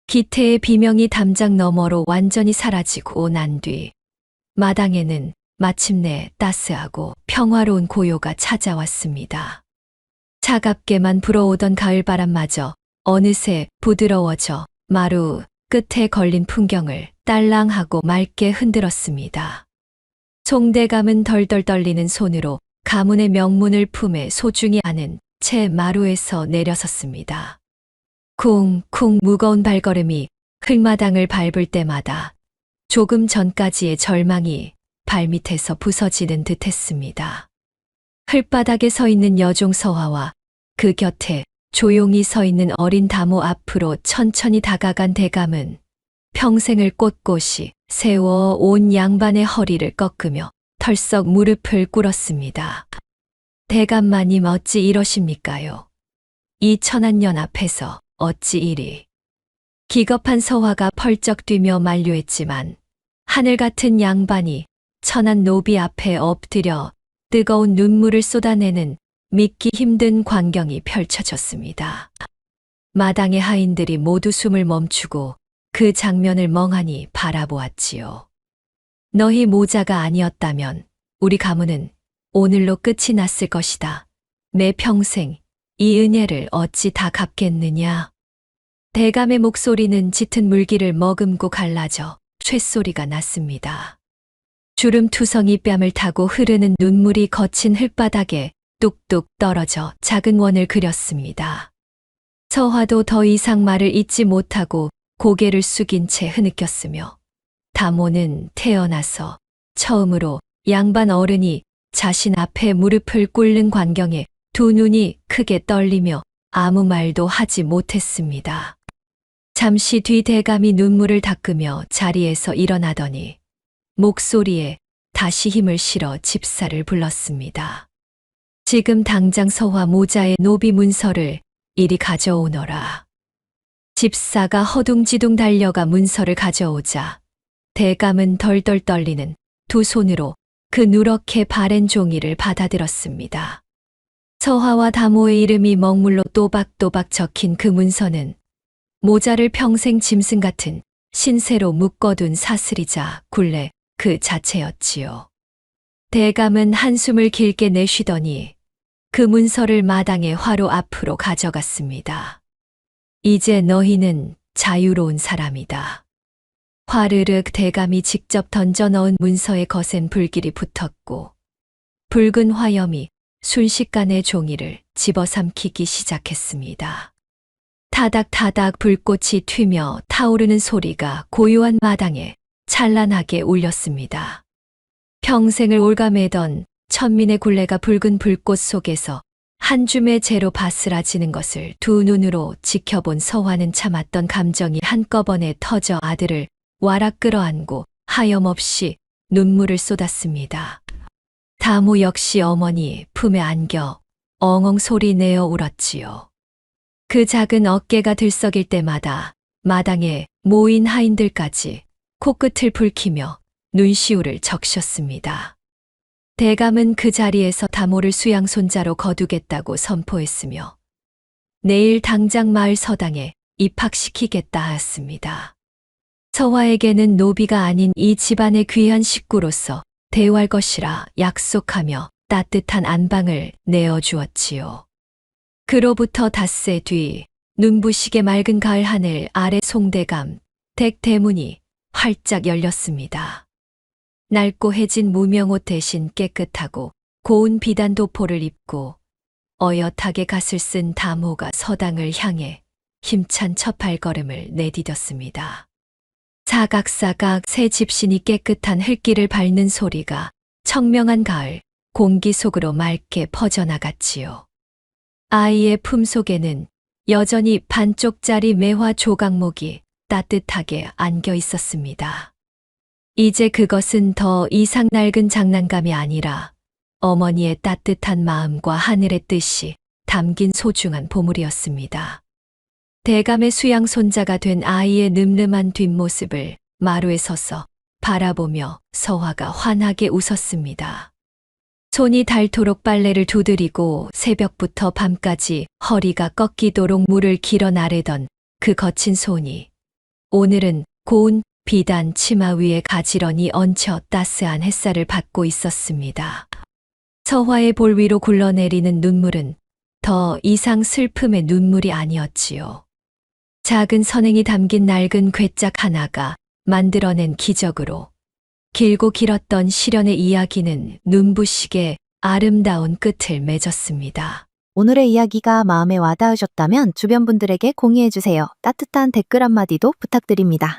기태의 비명이 담장 너머로 완전히 사라지고 난 뒤 마당에는 마침내 따스하고 평화로운 고요가 찾아왔습니다. 차갑게만 불어오던 가을바람마저 어느새 부드러워져 마루 끝에 걸린 풍경을 딸랑하고 맑게 흔들었습니다. 송대감은 덜덜 떨리는 손으로 가문의 명문을 품에 소중히 안은 채 마루에서 내려섰습니다. 쿵쿵 무거운 발걸음이 흙마당을 밟을 때마다 조금 전까지의 절망이 발밑에서 부서지는 듯했습니다. 흙바닥에 서 있는 여종 서화와 그 곁에 조용히 서 있는 어린 다모 앞으로 천천히 다가간 대감은 평생을 꼿꼿이 세워 온 양반의 허리를 꺾으며 털썩 무릎을 꿇었습니다. 대감마님 어찌 이러십니까요? 이 천한년 앞에서 어찌 이리. 기겁한 서화가 펄쩍 뛰며 만류했지만 하늘 같은 양반이 천한 노비 앞에 엎드려 뜨거운 눈물을 쏟아내는 믿기 힘든 광경이 펼쳐졌습니다. 마당의 하인들이 모두 숨을 멈추고 그 장면을 멍하니 바라보았지요. 너희 모자가 아니었다면 우리 가문은 오늘로 끝이 났을 것이다. 내 평생 이 은혜를 어찌 다 갚겠느냐. 대감의 목소리는 짙은 물기를 머금고 갈라져 쇳소리가 났습니다. 주름투성이 뺨을 타고 흐르는 눈물이 거친 흙바닥에 뚝뚝 떨어져 작은 원을 그렸습니다. 서화도 더 이상 말을 잇지 못하고 고개를 숙인 채 흐느꼈으며 다모는 태어나서 처음으로 양반 어른이 자신 앞에 무릎을 꿇는 광경에 두 눈이 크게 떨리며 아무 말도 하지 못했습니다. 잠시 뒤 대감이 눈물을 닦으며 자리에서 일어나더니 목소리에 다시 힘을 실어 집사를 불렀습니다. 지금 당장 서화 모자의 노비 문서를 이리 가져오너라. 집사가 허둥지둥 달려가 문서를 가져오자 대감은 덜덜 떨리는 두 손으로 그 누렇게 바랜 종이를 받아들었습니다. 서화와 다모의 이름이 먹물로 또박또박 적힌 그 문서는 모자를 평생 짐승 같은 신세로 묶어둔 사슬이자 굴레 그 자체였지요. 대감은 한숨을 길게 내쉬더니 그 문서를 마당의 화로 앞으로 가져갔습니다. 이제 너희는 자유로운 사람이다. 화르륵 대감이 직접 던져 넣은 문서에 거센 불길이 붙었고 붉은 화염이 순식간에 종이를 집어삼키기 시작했습니다. 타닥타닥 불꽃이 튀며 타오르는 소리가 고요한 마당에 찬란하게 울렸습니다. 평생을 올가매던 천민의 굴레가 붉은 불꽃 속에서 한 줌의 재로 바스라지는 것을 두 눈으로 지켜본 서화는 참았던 감정이 한꺼번에 터져 아들을 와락 끌어안고 하염없이 눈물을 쏟았습니다. 다모 역시 어머니 품에 안겨 엉엉 소리 내어 울었지요. 그 작은 어깨가 들썩일 때마다 마당에 모인 하인들까지 코끝을 붉히며 눈시울을 적셨습니다. 대감은 그 자리에서 다모를 수양 손자로 거두겠다고 선포했으며 내일 당장 마을 서당에 입학시키겠다 하였습니다. 서화에게는 노비가 아닌 이 집안의 귀한 식구로서 대우할 것이라 약속하며 따뜻한 안방을 내어주었지요. 그로부터 닷새 뒤 눈부시게 맑은 가을 하늘 아래 송대감 댁 대문이 활짝 열렸습니다. 낡고 해진 무명옷 대신 깨끗하고 고운 비단 도포를 입고 어엿하게 갓을 쓴 다모가 서당을 향해 힘찬 첫 발걸음을 내디뎠습니다. 사각사각 새 집신이 깨끗한 흙길을 밟는 소리가 청명한 가을 공기 속으로 맑게 퍼져나갔지요. 아이의 품속에는 여전히 반쪽짜리 매화 조각목이 따뜻하게 안겨 있었습니다. 이제 그것은 더 이상 낡은 장난감이 아니라 어머니의 따뜻한 마음과 하늘의 뜻이 담긴 소중한 보물이었습니다. 대감의 수양 손자가 된 아이의 늠름한 뒷모습을 마루에 서서 바라보며 서화가 환하게 웃었습니다. 손이 닳도록 빨래를 두드리고 새벽부터 밤까지 허리가 꺾이도록 물을 길어 나르던 그 거친 손이 오늘은 고운 비단 치마 위에 가지런히 얹혀 따스한 햇살을 받고 있었습니다. 서화의 볼 위로 굴러내리는 눈물은 더 이상 슬픔의 눈물이 아니었지요. 작은 선행이 담긴 낡은 괴짝 하나가 만들어낸 기적으로 길고 길었던 시련의 이야기는 눈부시게 아름다운 끝을 맺었습니다. 오늘의 이야기가 마음에 와닿으셨다면 주변 분들에게 공유해주세요. 따뜻한 댓글 한마디도 부탁드립니다.